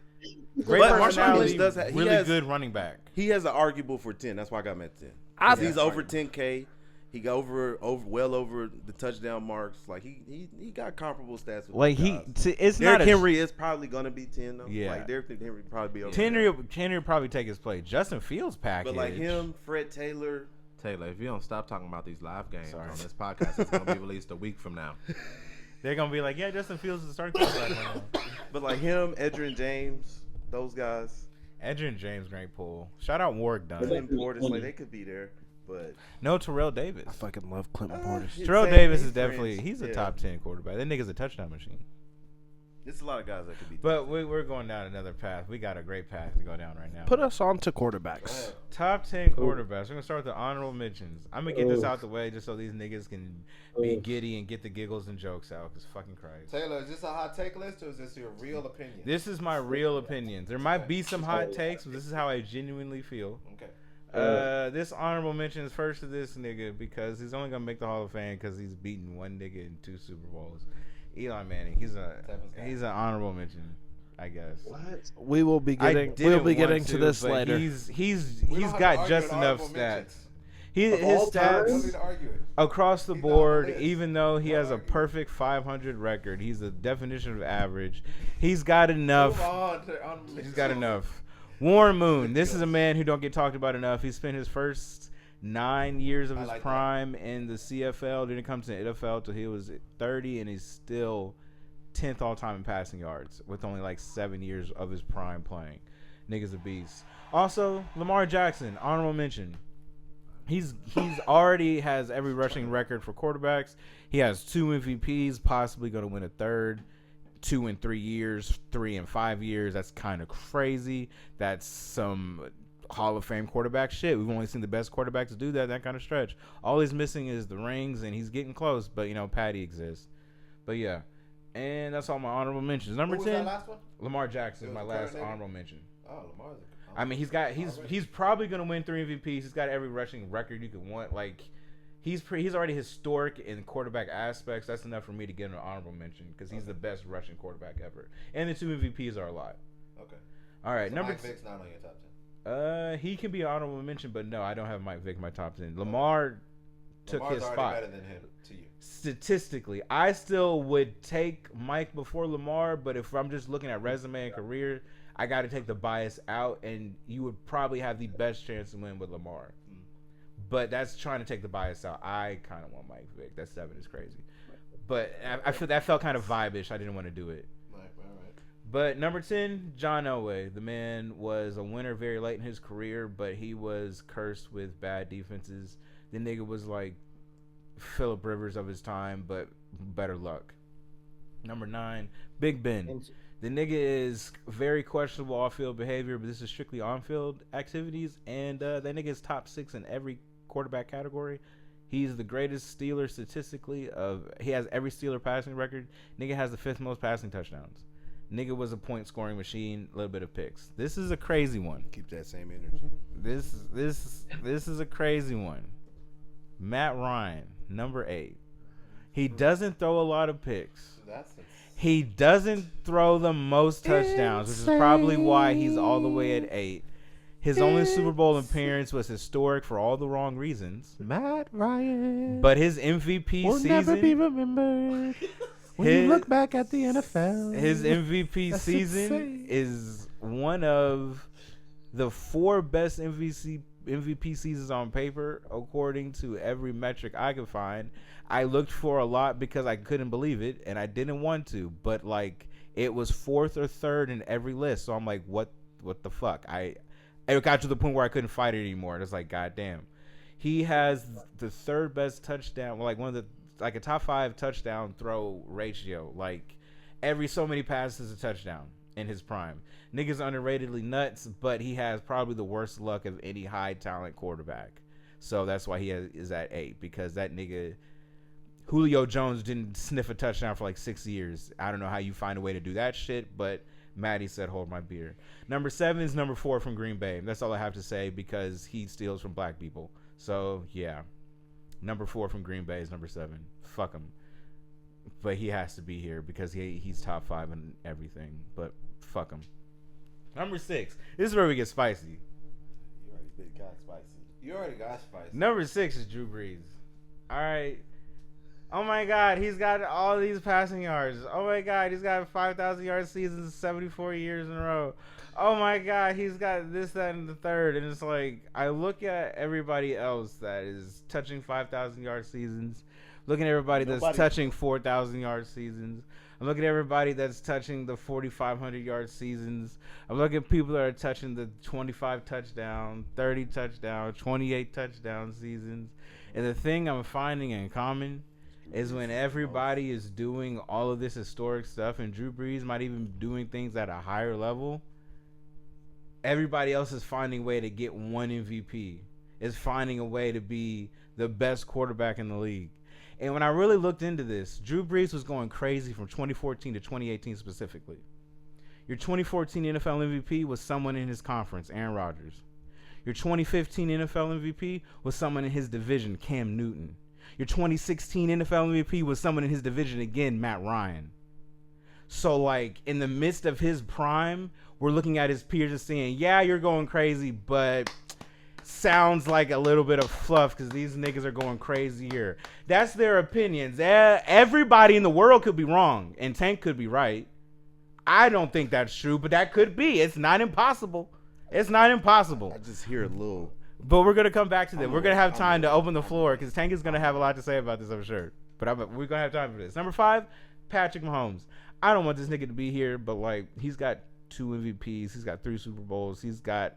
Great But Marshawn personality, Lynch does have- he really has- good running back. He has an arguable for 10. That's why I got him at 10. I He's over 10K. He got well over the touchdown marks. Like he got comparable stats. With Like these he, guys. it's Derrick not a Henry is probably gonna be 10 though. Yeah. Like Derrick Henry would probably be over. Henry there. will probably take his place. Justin Fields package. But like him, Fred Taylor. Taylor, if you don't stop talking about these live games Sorry. on this podcast, it's gonna be released a week from now. They're gonna be like, yeah, Justin Fields is the starting quarterback right now. But like him, Edgerrin James, those guys. Edgerrin James, great pull. Shout out Warwick Dunn. Clinton Portis, like they could be there. But No, Terrell Davis. I fucking love Clinton Portis. Terrell Same, Davis he's is definitely friends. he's a Yeah. top 10 quarterback. That nigga's a touchdown machine. it's a lot of guys that could be. But we're going down another path. We got a great path to go down right now. Put us on to quarterbacks. Top 10 quarterbacks. We're gonna start with the honorable mentions. I'm gonna get this out the way just so these niggas can be giddy and get the giggles and jokes out. Cause fucking Christ. Taylor, is this a hot take list or is this your real opinion? This is my real opinions. There might be some hot takes, but this is how I genuinely feel. Okay. This honorable mention is first to this nigga because he's only gonna make the Hall of Fame because he's beaten one nigga in 2 Super Bowls. Eli Manning. He's an honorable mention, I guess. We will be I getting. didn't We'll be want getting to this but later. He's We don't have to got argue just an enough honorable stats. mentions. His all time? We don't need stats to argue it. across the He's on the board, list. even though he has a argue. perfect 500 record, he's the definition of average. He's got enough. Move on to honorable He's mentions. got enough. Warren Moon. This is a man who don't get talked about enough. He spent his first 9 years of I his like that. prime in the CFL. Didn't come to the NFL till he was 30, and he's still 10th all time in passing yards with only like 7 years of his prime playing. Nigga's a beast. Also, Lamar Jackson, honorable mention. He's already has every rushing record for quarterbacks. He has 2 MVPs, possibly going to win a third. 2 in 3 years, 3 in 5 years. That's kind of crazy. That's some Hall of Fame quarterback shit. We've only seen the best quarterbacks do that kind of stretch. All he's missing is the rings, and he's getting close. But Patty exists. But yeah, and that's all my honorable mentions. Number Who was that 10, last one? Lamar Jackson, It is was my the last current nigga? honorable mention. Oh, Lamar's I mean, he's probably gonna win 3 MVPs. He's got every rushing record you could want. Like, he's already historic in quarterback aspects. That's enough for me to get an honorable mention because he's the best rushing quarterback ever. And the 2 MVPs are a lot. Okay. All right, So number Mike Vick's not on your top 10. he can be an honorable mention, but no, I don't have Mike Vick in my top 10. Lamar took Lamar's his already spot. better than him to you. Statistically, I still would take Mike before Lamar, but if I'm just looking at resume and career, I got to take the bias out, and you would probably have the best chance to win with Lamar. but that's trying to take the bias out. I kind of want Mike Vick. That 7 is crazy, but I feel that felt kind of vibe-ish. I didn't want to do it. But number 10, John Elway. The man was a winner very late in his career, but he was cursed with bad defenses. The nigga was like Phillip Rivers of his time, but better luck. Number 9, Big Ben. The nigga is very questionable off-field behavior, but this is strictly on-field activities, and that nigga is top 6 in every quarterback category. He's the greatest Steeler statistically. He has every Steeler passing record. Nigga has the 5th most passing touchdowns. Nigga was a point scoring machine, a little bit of picks. This is a crazy one. Keep that same energy. This is a crazy one. Matt Ryan, number 8. He doesn't throw a lot of picks. He doesn't throw the most touchdowns, which is probably why he's all the way at 8. His only Super Bowl appearance was historic for all the wrong reasons. Matt Ryan. But his MVP will season never be remembered. When you look back at the NFL, his MVP that's season insane. is one of the 4 best MVP seasons on paper, according to every metric I could find. I looked for a lot because I couldn't believe it, and I didn't want to. But like, it was 4th or 3rd in every list. So I'm like, what the fuck? It got to the point where I couldn't fight it anymore. It's like, goddamn. He has the 3rd best touchdown, like one of the like a top 5 touchdown throw ratio. Like every so many passes a touchdown in his prime. Nigga's underratedly nuts, but he has probably the worst luck of any high talent quarterback. So that's why he is at 8, because that nigga Julio Jones didn't sniff a touchdown for like 6 years. I don't know how you find a way to do that shit, but Maddie said hold my beer. Number 7 is number 4 from Green Bay. That's all I have to say because he steals from black people. So yeah. Number 4 from Green Bay is number 7. Fuck him. But he has to be here because he's top 5 in everything. But fuck him. Number 6. This is where we get spicy. You already got spicy. Number 6 is Drew Brees. All right. Oh my God, he's got all these passing yards. Oh my God, he's got 5,000 yard seasons 74 years in a row. Oh my God, he's got this, that, and the third. And it's like, I look at everybody else that is touching 5,000 yard seasons. Looking at everybody that's touching 4,000 yard seasons. I'm looking at everybody that's touching the 4,500 yard seasons. I'm looking at people that are touching the 25 touchdown, 30 touchdown, 28 touchdown seasons. And the thing I'm finding in common is when everybody is doing all of this historic stuff, and Drew Brees might even be doing things at a higher level, everybody else is finding a way to get one MVP, is finding a way to be the best quarterback in the league. And when I really looked into this, Drew Brees was going crazy from 2014 to 2018 specifically. Your 2014 NFL MVP was someone in his conference, Aaron Rodgers. Your 2015 NFL MVP was someone in his division, Cam Newton. Your 2016 NFL MVP was someone in his division again, Matt Ryan. So, like, in the midst of his prime, we're looking at his peers and saying, yeah, you're going crazy, but sounds like a little bit of fluff because these niggas are going crazy here. That's their opinions. Everybody in the world could be wrong, and Tank could be right. I don't think that's true, but that could be. It's not impossible. It's not impossible. I just hear a little. But we're going to come back to that. We're going to have time to open the floor because Tank is going to have a lot to say about this, I'm sure. But we're going to have time for this. Number 5, Patrick Mahomes. I don't want this nigga to be here, but, like, he's got 2 MVPs. He's got 3 Super Bowls. He's got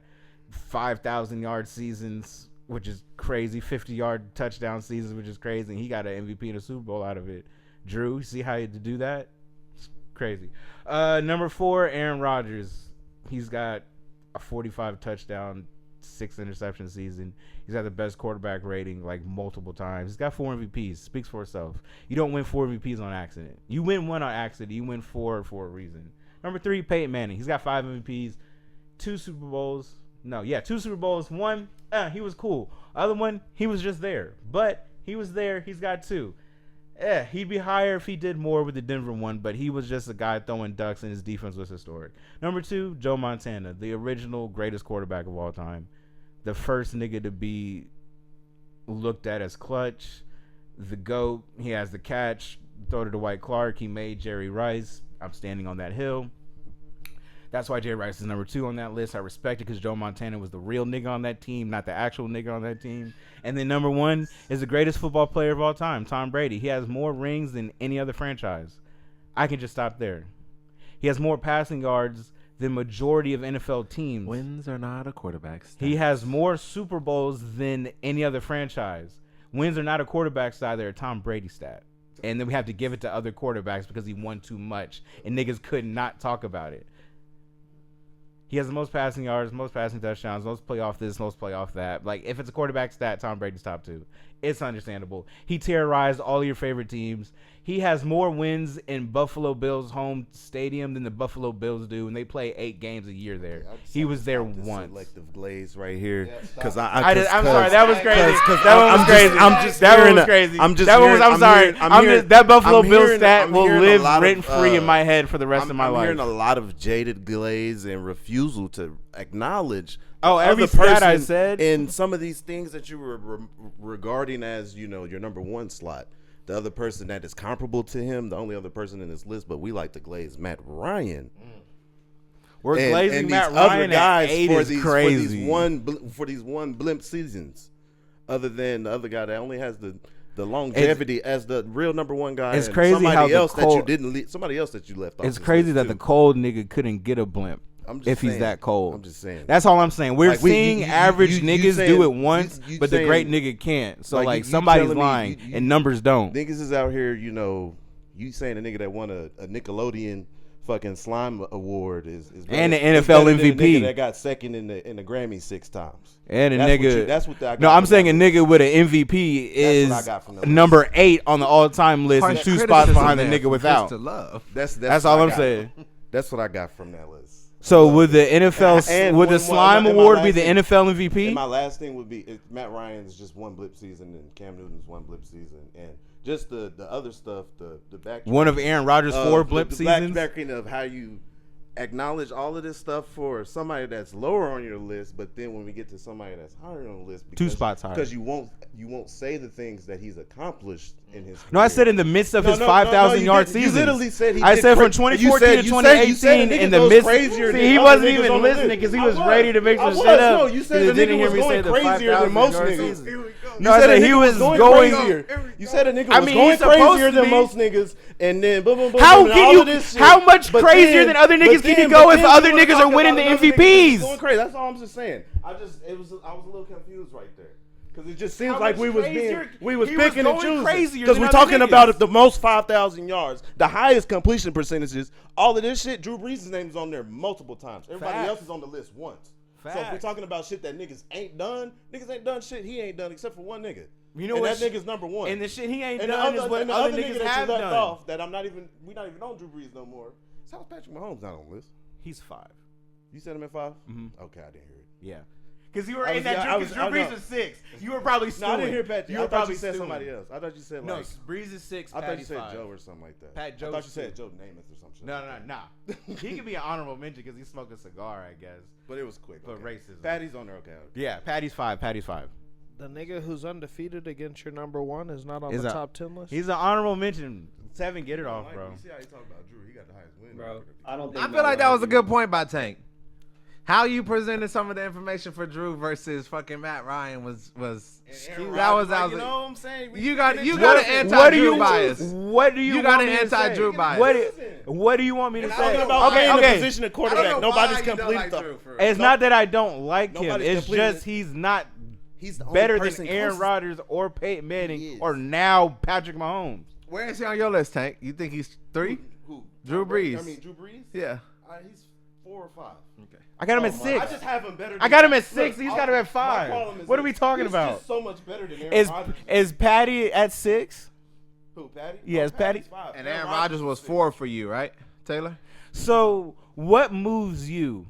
5,000-yard seasons, which is crazy. 50-yard touchdown seasons, which is crazy. And he got an MVP and a Super Bowl out of it. Drew, see how you do that? It's crazy. Number 4, Aaron Rodgers. He's got a 45 touchdown, 6 interception season. He's got the best quarterback rating like multiple times. He's got 4 MVPs. Speaks for itself. You don't win 4 MVPs on accident. You win 1 on accident. You win 4 for a reason. Number 3, Peyton Manning. He's got 5 MVPs, 2 Super Bowls. 2 Super Bowls. 1, he was cool. Other one, he was just there. But he was there. He's got 2. He'd be higher if he did more with the Denver one, but he was just a guy throwing ducks and his defense was historic. Number 2, Joe Montana, the original greatest quarterback of all time. The first nigga to be looked at as clutch, the GOAT. He has the catch, throw to Dwight Clark. He made Jerry Rice. I'm standing on that hill. That's why Jay Rice is number 2 on that list. I respect it because Joe Montana was the real nigga on that team, not the actual nigga on that team. And then number 1 is the greatest football player of all time, Tom Brady. He has more rings than any other franchise. I can just stop there. He has more passing yards than majority of NFL teams. Wins are not a quarterback stat. He has more Super Bowls than any other franchise. Wins are not a quarterback stat, they're a Tom Brady stat. And then we have to give it to other quarterbacks because he won too much. And niggas could not talk about it. He has the most passing yards, most passing touchdowns, most playoff this, most playoff that. Like, if it's a quarterback stat, Tom Brady's top 2. It's understandable. He terrorized all your favorite teams. He has more wins in Buffalo Bills home stadium than the Buffalo Bills do, and they play 8 games a year there. He was there once. Selective glaze right here, because I'm sorry, that was crazy. That one was crazy. That one was crazy. I'm just. That one was. I'm sorry. That Buffalo Bills stat will live rent free in my head for the rest of my life. I'm hearing a lot of jaded glaze and refusal to acknowledge. Every stat I said, and some of these things that you were regarding as, your number 1 slot. The other person that is comparable to him, the only other person in this list, but we like to glaze Matt Ryan. We're and glazing Matt these other Ryan guys at 8 for is these, crazy. For these one blimp seasons, other than the other guy that only has the longevity as the real number 1 guy. It's crazy how somebody else that you left off. It's crazy that the cold nigga couldn't get a blimp. If he's that cold. I'm just saying. That's all I'm saying. We're Like, seeing average niggas saying, do it once, but the great nigga can't. So, like somebody's lying, and numbers don't. Niggas is out here, you saying a nigga that won a Nickelodeon fucking slime award is better, and the is NFL better than MVP. a nigga that got second in the Grammy 6 times. And a That's nigga. that's what I got. No, I'm from saying a that nigga with an MVP is what I got from that number 8 on the all-time list and 2 spots behind the nigga without. list. That's all I'm saying. That's what I got from that list. So would the NFL, And would the one- slime and my award be last the thing- NFL And MVP? my last thing would be Matt Ryan's just one blip season and Cam Newton's one blip season and just the other stuff, the back. One of Aaron Rodgers' 4 blip the seasons. backtracking of how you acknowledge all of this stuff for somebody that's lower on your list, but then when we get to somebody that's higher on the list, because, 2 spots higher, because you won't say the things that he's accomplished in his. No, I career. said in the midst of his 5,000 you yard didn't. season. You literally said I said from 2014 to 2018 in the midst. See, he wasn't even listening because he was ready to make some shit up. No, you said the didn't nigga hear was me say going the crazier 5,000 than most yard niggas. season. No, I said he was going crazier. You said a nigga I was mean, going he's supposed crazier to than be. most niggas, and then boom, boom, boom. How boom, and can all you? of this shit. How much But crazier then- than other but niggas can you then- go but if then other we wanna niggas are talk winning about the another nigga MVPs? Going crazy. That's all I'm just saying. I was a little confused right there. Because it just seems like we was picking and choosing. Because we're talking about the most 5,000 yards, the highest completion percentages, all of this shit. Drew Brees' name is on there multiple times. Everybody else is on the list once. So if we're talking about shit that niggas ain't done shit he ain't done except for one nigga. You know and what? that nigga's number 1. And the shit he ain't And the done is other, what and the other other nigga niggas that have you left done. off that we're not even on Drew Brees no more. So Patrick Mahomes not on the list. He's 5. You said him at 5? Mhm. Okay, I didn't hear it. Yeah. Because you were I in was- that yeah, Drew, I because was- Drew I Brees know. was 6. You were probably No, stewing. I didn't hear Pat. You I were thought probably you said stewing. somebody else. I thought you said No, like. Brees is 6. I thought Patty you said 5. Joe or something like that. Pat I Joe's thought you said 2. Joe Namath or something. No. He could be an honorable mention because he smoked a cigar, I guess. But it was quick. For racism. Patty's on there, okay. Yeah, Patty's 5. The nigga who's undefeated against your number 1 is not on Is the a- top 10 list. He's an honorable mention. Tevin, get it off, bro. You see how you talk about Drew? He got the highest win. Bro, I don't think I feel like that was a good point by Tank. How you presented some of the information for Drew versus fucking Matt Ryan was skewed. That was You know what I'm saying? You got an What anti-Drew do bias. What do you You got want an me to say? anti-Drew bias. What do you want me to I'm say? talking about Okay, playing the okay. position of quarterback. Nobody's complete. It's not that I don't like him. Nobody's It's completed. just he's not He's the only better person than Aaron closest. Rodgers or Peyton Manning He is. or now Patrick Mahomes. Where is he on your list, Tank? You think he's 3? Who? Drew Brees. I mean, Drew Brees? Yeah. He's 4 or 5. Okay. I got him at I 6. just have him better. I got him at Look, 6. He's got him at my problem 5. is What are we this. talking He's about? just so much better than Aaron Is Rodgers. Patty at 6? Who, Patty? Yeah, it's Patty. Patty's 5. And Aaron Rodgers was 4 for you, right, Taylor? So what moves you?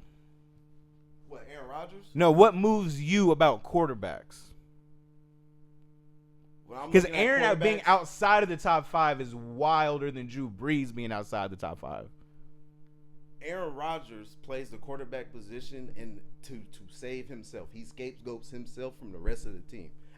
What, Aaron Rodgers? No, what moves you about quarterbacks? Because Aaron being outside of the top 5 is wilder than Drew Brees being outside the top 5. Aaron Rodgers plays the quarterback position and to save himself. He scapegoats himself from the rest of the team.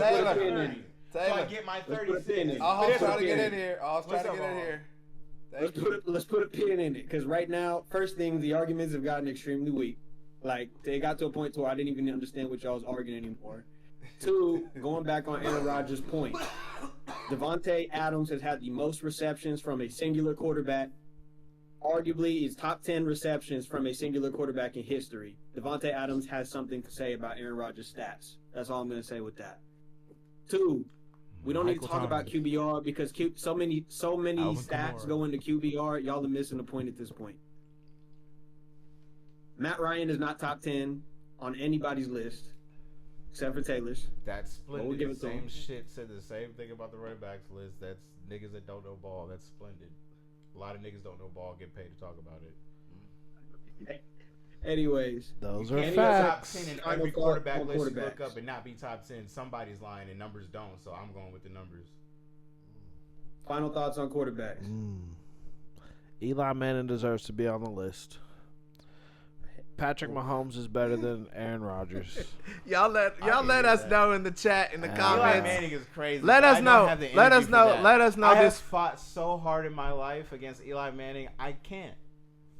Taylor. pin in. So I Taylor. get my Let's put a 36. pin in. I'll Let's try put to a get pin in here. I'll try What's to up, get in Mom? here. Let's put a pin in it, because right now, first thing, the arguments have gotten extremely weak. Like, they got to a point to where I didn't even understand what y'all was arguing anymore. Two, going back on Aaron Rodgers' point, Devontae Adams has had the most receptions from a singular quarterback. Arguably, is top 10 receptions from a singular quarterback in history. Devontae Adams has something to say about Aaron Rodgers' stats. That's all I'm going to say with that. Two, we don't need to talk about QBR because so many Alvin stats Kamara. go into QBR. Y'all are missing the point at this point. Matt Ryan is not top 10 on anybody's list except for Taylor's. That's Well, splendid. we'll give The it to same him. shit said the same thing about the running backs list. That's niggas that don't know ball. That's splendid. A lot of niggas don't know ball, get paid to talk about it. Anyways, Those you are can't facts. Top 10 in Final every thought quarterback on list you quarterbacks. look up and not be top 10. Somebody's lying and numbers don't, so I'm going with the numbers. Final thoughts on quarterbacks. Eli Manning deserves to be on the list. Patrick Mahomes is better than Aaron Rodgers. Y'all let us know in the chat in the Eli comments. Manning is crazy. Let but us I don't know. have the Let energy us for know. that. Let us know I have this. fought so hard in my life against Eli Manning. I can't.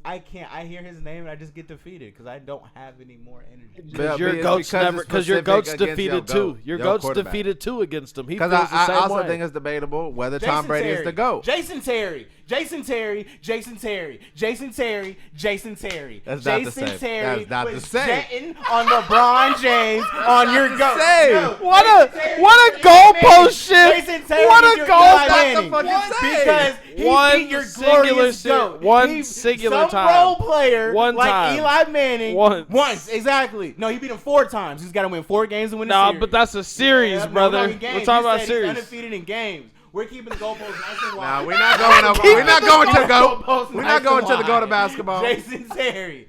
I hear his name and I just get defeated because I don't have any more energy. Because Bill, your it's goat's because never. it's Because your specific goat's against defeated your too. goat, Your your goat's quarterback. defeated too against him. He Because feels the I same also way. think it's debatable whether Tom Brady is the GOAT. Jason Terry. Jason Terry. Jason Terry. Jason Terry. Jason Terry. That's not the Jason same. Terry That's not the was same. jetting on LeBron James on your the goat. same. No, What Jason a Terry what a is Eli goalpost Manning. shift! Jason Terry What is a your goal! Eli That's the Manning. fucking same. Because he One beat your singular glorious si- goat. one He- singular some time. role player One like time. Eli Manning Once. exactly. No, he beat him 4 times. He's got to win 4 games to win a Nah, series. but that's a series, Yeah, no, brother. we're talking games. We're talking You about said series. He's undefeated in games. We're keeping the goalposts nice and Nah, wide. we're not going up. We're not going to go. Goalposts We're nice not going and to the go to wide. basketball. Jason Terry.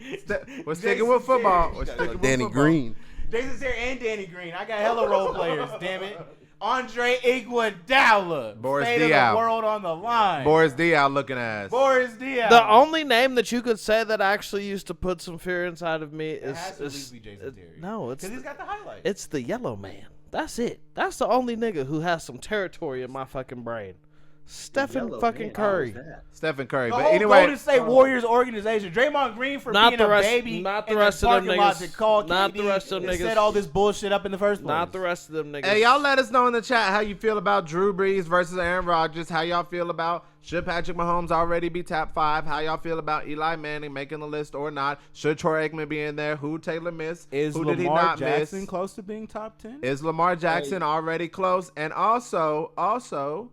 We're sticking Jason with football. Terry. We're sticking with Danny football. Green. Jason Terry and Danny Green. I got hella role players, damn it. Andre Iguodala. Boris Fate of Diaw. the world on the line. Boris Diaw looking ass. Boris Diaw. The only name that you could say that actually used to put some fear inside of me It has to at least be Jason Terry. no, it's Because he's got the highlights. it's the Yellow Man. That's it. That's the only nigga who has some territory in my fucking brain. Stephen Yellow fucking man, Curry. how was that? Stephen Curry. The But whole anyway, Golden State Warriors organization. Draymond Green for Not being the a rest- baby not the in rest of them parking lot niggas. to call Not KD the rest of them and niggas. set all this bullshit up in the first place. Not the rest of them niggas. hey, y'all let us know in the chat how you feel about Drew Brees versus Aaron Rodgers. How y'all feel about should Patrick Mahomes already be top 5? How y'all feel about Eli Manning making the list or not? Should Troy Aikman be in there? Who Taylor miss? Is Who did he Lamar not Jackson miss? close to being top 10? Is Lamar Jackson already close? And also,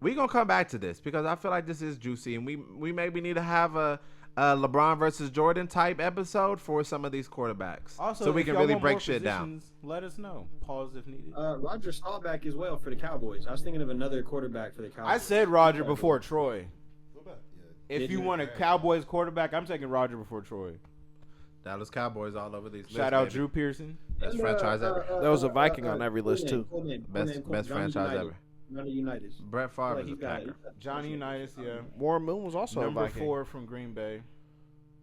we gonna come back to this because I feel like this is juicy, and we maybe need to have a LeBron versus Jordan type episode for some of these quarterbacks, Also, so we if can y'all really want break more shit down. positions, let us know. Pause if needed. Roger Staubach as well for the Cowboys. I was thinking of another quarterback for the Cowboys. I said Roger before Troy. If Did you you? want a Cowboys quarterback, I'm taking Roger before Troy. Dallas Cowboys all over these lists. Shout out baby. Drew Pearson. Best franchise ever. There was a Viking on every list, too. Best franchise ever. Johnny Unitas. Brett Favre is a He's got- Packer. Johnny Unitas, yeah. Warren Moon was also Number a Viking. 4 from Green Bay.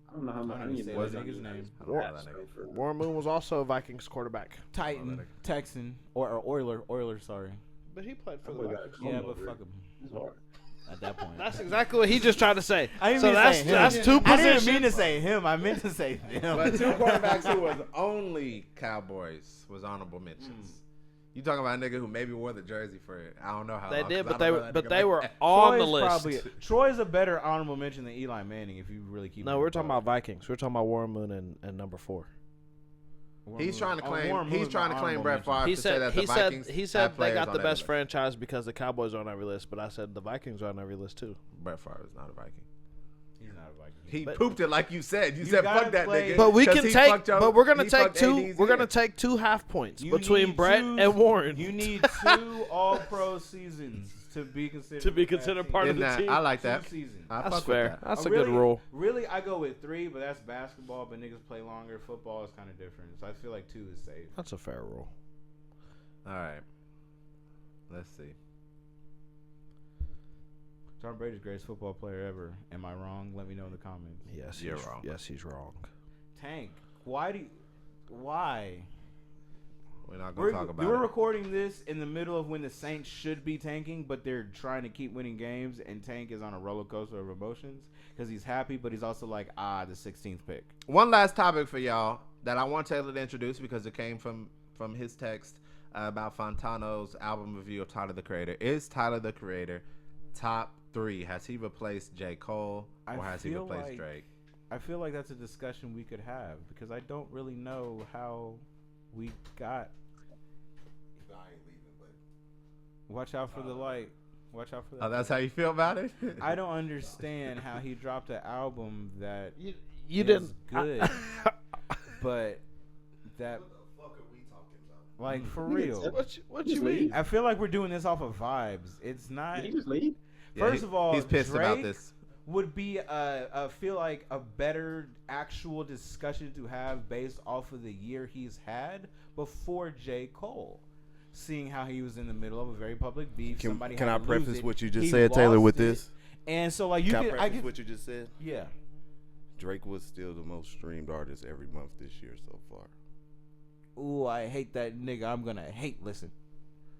I don't know how much. I don't even say Was that it? nigga's name. I don't know that nigga. Warren Moon was also a Vikings quarterback. Titan, Texan, or Oiler, sorry. But he played for the Vikings. Yeah, but fuck him It's hard. at that point. That's exactly what he just tried to say. I didn't So mean to that's say him. that's 2 I didn't positions. mean to say him. I meant to say them. But 2 quarterbacks who was only Cowboys was honorable mentions. You talking about a nigga who maybe wore the jersey for it? I don't know how They long, did, 'cause but I they don't were know that but nigga they like were that. on the Troy's list. Troy's a better honorable mention than Eli Manning if you really keep. No, we're talking about Vikings. We're talking about Warren Moon and number 4. He's trying to claim. He's trying to claim Brett Favre He to say said that he the said Vikings he have said they players got on the every best list. franchise because the Cowboys are on every list, but I said the Vikings are on every list too. Brett Favre is not a Viking. He's not a Viking. He But- pooped it like you said. You You said gotta fuck that play- nigga. But we 'cause can he take fucked your- but we're going he to take fucked 2 AD's we're going to ear. take 2 half points You between need Brett two- and Warren. You need 2 All-Pro seasons to be considered part of In the that, team. I like 2 that. seasons. I That's fuck fair. with that. That's a Really- good rule. Really, I go with 3, but that's basketball. But niggas play longer. Football is kind of different, so I feel like 2 is safe. That's a fair rule. All right. Let's see. Tom Brady's greatest football player ever. Am I wrong? Let me know in the comments. Yes, You're he's wrong. Yes, he's wrong. Tank, why? We're not gonna talk about we're it. recording this in the middle of when the Saints should be tanking, but they're trying to keep winning games, and Tank is on a roller coaster of emotions because he's happy, but he's also like, the 16th pick. One last topic for y'all that I want Taylor to introduce because it came from his text about Fantano's album review of Tyler the Creator. Is Tyler the Creator top 3? Has he replaced J. Cole or has he replaced Drake? I feel like that's a discussion we could have because I don't really know how we got. I ain't leaving, but Watch out for the light. Watch out for that. Oh, that's how you feel about it? I don't understand how he dropped an album that You is didn't. good, but that what the fuck are we talking about? like for real. What you mean? I feel like we're doing this off of vibes. It's not. Did he just leave? First of all, he's pissed Drake about this. would be feel like a better actual discussion to have based off of the year he's had before J. Cole. Seeing how he was in the middle of a very public beef, Can somebody I had to lose preface it. what you just He said, Taylor, lost with it. this? And so like you Can I could, I preface could, what you just said? yeah. Drake was still the most streamed artist every month this year so far. Ooh, I hate that nigga. I'm gonna hate listen.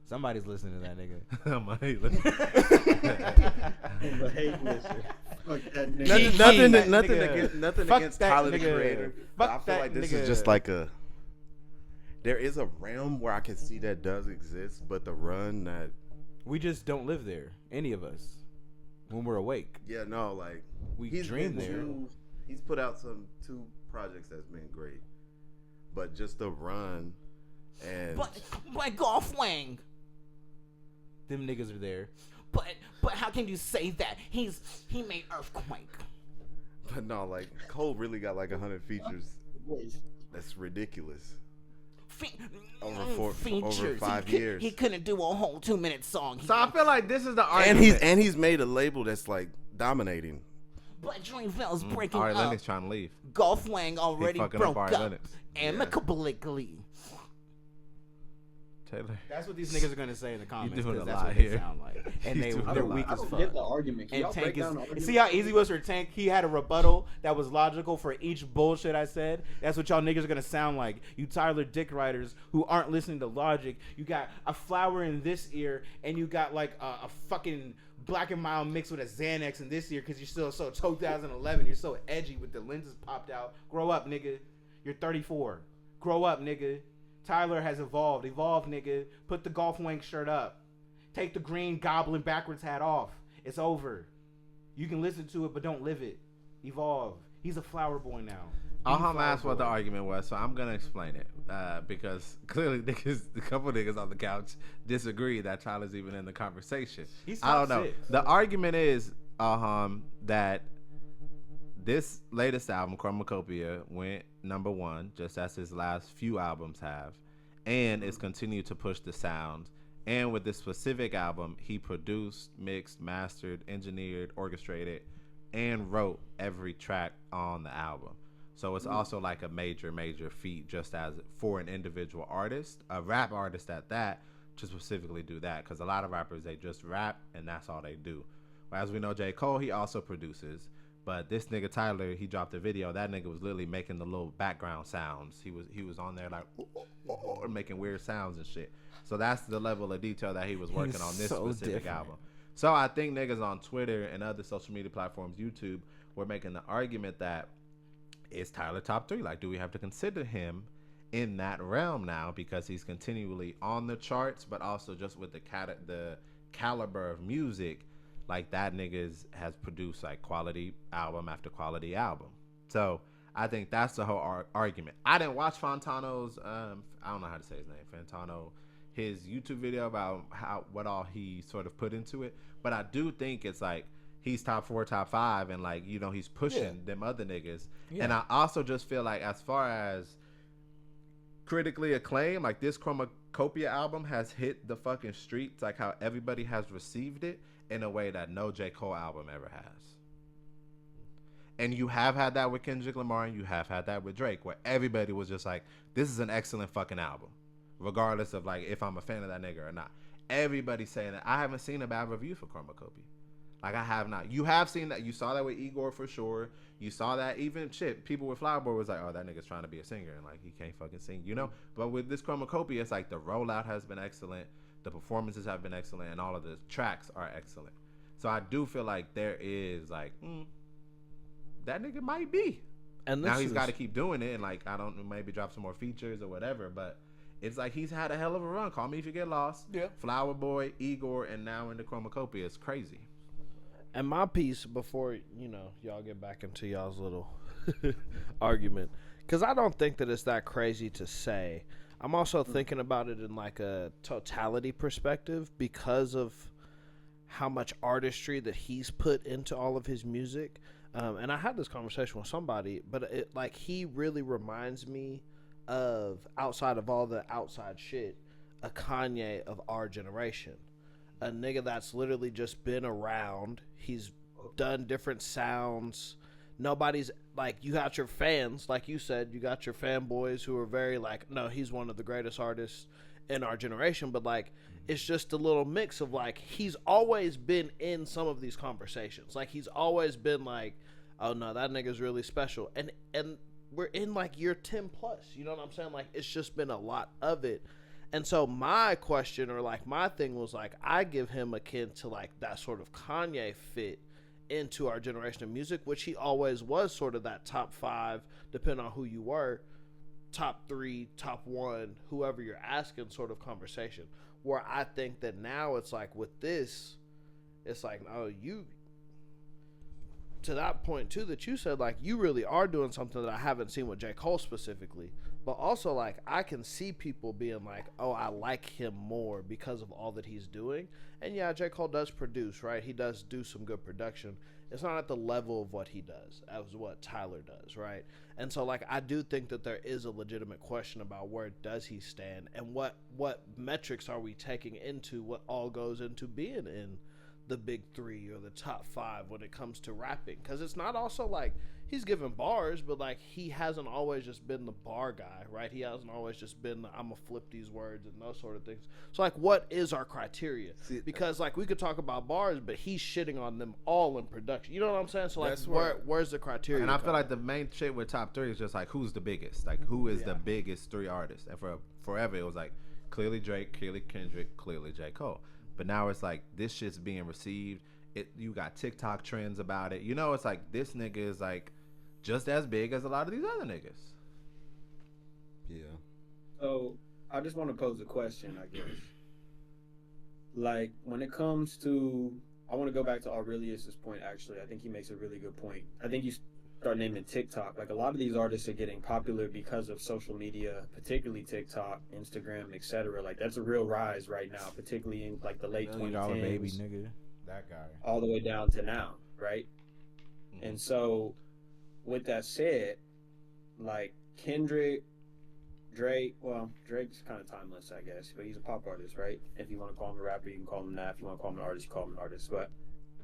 Somebody's listening to that nigga. I'm like, hey, listen. But hey, listen. Fuck that nigga. Fuck against that Tyler the nigga. Creator. Fuck I feel that like this nigga. is just like a. There is a realm where I can see that does exist, but the run that. We just don't live there. Any of us. When we're awake. Yeah, no, like We he's dream been there. He's put out two projects that's been great, but just the run and But Golf Wang. Them niggas are there. But how can you say that? He made Earthquake. but no, like Cole really got like 100 features. That's ridiculous. Over Features. 5 He years. He couldn't do a whole 2-minute song. So I feel like this is the argument. And he's made a label that's like dominating. But Dreamville's breaking Ari up. Lennox trying to leave. Golf Wang already fucking broke up Ari up. Lennox. Amicably. Taylor. That's what these niggas are gonna say in the comments doing because a that's lot what they here. sound like, and He's doing they're a lot. weak I as don't fuck. get the argument. Can And y'all Tank break down the is. argument? See how easy it was for Tank? He had a rebuttal that was logical for each bullshit I said. That's what y'all niggas are gonna sound like. You Tyler Dick writers who aren't listening to logic. You got a flower in this ear, and you got like a fucking Black and Mild mixed with a Xanax in this ear because you're still so 2011. You're so edgy with the lenses popped out. Grow up, nigga. You're 34. Grow up, nigga. Tyler has evolved. Evolve, nigga. Put the Golf Wang shirt up. Take the green goblin backwards hat off. It's over. You can listen to it, but don't live it. Evolve. He's a flower boy now. I'm asked what the argument was, so I'm gonna explain it because clearly a couple niggas on the couch disagree that Tyler's even in the conversation. He's I don't top know. 6. The argument is that this latest album, Chromacopia, went number 1, just as his last few albums have, and it's continued to push the sound. And with this specific album, he produced, mixed, mastered, engineered, orchestrated, and wrote every track on the album. So it's also like a major feat just as for an individual artist, a rap artist at that, to specifically do that. Because a lot of rappers, they just rap and that's all they do. As we know, J. Cole, he also produces. But this nigga Tyler, he dropped a video. That nigga was literally making the little background sounds. He was on there like making weird sounds and shit. So that's the level of detail that he was working on this so specific different. album. So I think niggas on Twitter and other social media platforms, YouTube, were making the argument that is Tyler top 3? Like, do we have to consider him in that realm now because he's continually on the charts, but also just with the caliber of music, like that niggas has produced like quality album after quality album. So I think that's the whole argument. I didn't watch Fantano's I don't know how to say his name, Fantano, his YouTube video about what all he sort of put into it, but I do think it's like he's top 4, top 5, and like, you know, he's pushing them other niggas. Yeah. And I also just feel like as far as critically acclaimed, like this Chromacopia album has hit the fucking streets, like how everybody has received it in a way that no J. Cole album ever has. And you have had that with Kendrick Lamar, and you have had that with Drake, where everybody was just like, this is an excellent fucking album, regardless of like if I'm a fan of that nigga or not. Everybody's saying that. I haven't seen a bad review for Chromacopia. Like I have not. You have seen that. You saw that with Igor for sure. You saw that even shit. People with Flower Boy was like, oh, that nigga's trying to be a singer and like he can't fucking sing, you know. But with this Chromacopia, it's like the rollout has been excellent, the performances have been excellent, and all of the tracks are excellent. So I do feel like there is like that nigga might be. And Now he's got to keep doing it and like I don't know, maybe drop some more features or whatever. But it's like he's had a hell of a run. Call Me If You Get Lost. Yeah. Flower Boy, Igor, and now in the Chromacopia. It's crazy. And my piece before y'all get back into y'all's little argument, because I don't think that it's that crazy to say. I'm also thinking about it in like a totality perspective because of how much artistry that he's put into all of his music. And I had this conversation with somebody, but it like he really reminds me of, outside of all the outside shit, a Kanye of our generation. A nigga that's literally just been around. He's done different sounds. Nobody's like, you got your fans, like you said, you got your fanboys who are very like, no, he's one of the greatest artists in our generation. But like, it's just a little mix of like, he's always been in some of these conversations. Like he's always been like, oh no, that nigga's really special. And we're in like year 10 plus, you know what I'm saying? Like it's just been a lot of it. And so my question or like my thing was like, I give him akin to like that sort of Kanye fit into our generation of music, which he always was sort of that top 5, depending on who you were, top 3, top 1, whoever you're asking sort of conversation. Where I think that now it's like with this, it's like, oh, you, to that point too that you said, like you really are doing something that I haven't seen with J. Cole specifically. But also, like, I can see people being like, oh, I like him more because of all that he's doing. And yeah, J. Cole does produce, right? He does do some good production. It's not at the level of what he does, as what Tyler does, right? And so, like, I do think that there is a legitimate question about where does he stand and what metrics are we taking into what all goes into being in the big 3 or the top 5 when it comes to rapping. Because it's not also like he's giving bars, but like he hasn't always just been the bar guy, right? He hasn't always just been the, I'm gonna flip these words and those sort of things. So like, what is our criteria? Because like we could talk about bars, but he's shitting on them all in production. You know what I'm saying? So like, where's the criteria? And I feel like the main shit with top 3 is just like who's the biggest, like who is the biggest 3 artists. And for forever it was like clearly Drake, clearly Kendrick, clearly J. Cole. But now it's like this shit's being received. You got TikTok trends about it. You know, it's like this nigga is like just as big as a lot of these other niggas. Yeah. So I just want to pose a question, I guess. Like when it comes to, I want to go back to Aurelius's point. Actually, I think he makes a really good point. I think you start naming TikTok. Like a lot of these artists are getting popular because of social media, particularly TikTok, Instagram, etc. Like that's a real rise right now, particularly in like the late $1 2010s, baby nigga, that guy, all the way down to now, right? Mm-hmm. And so, with that said, like Kendrick, Drake, well, Drake's kind of timeless, I guess, but he's a pop artist, right? If you want to call him a rapper, you can call him that. If you want to call him an artist, you call him an artist. But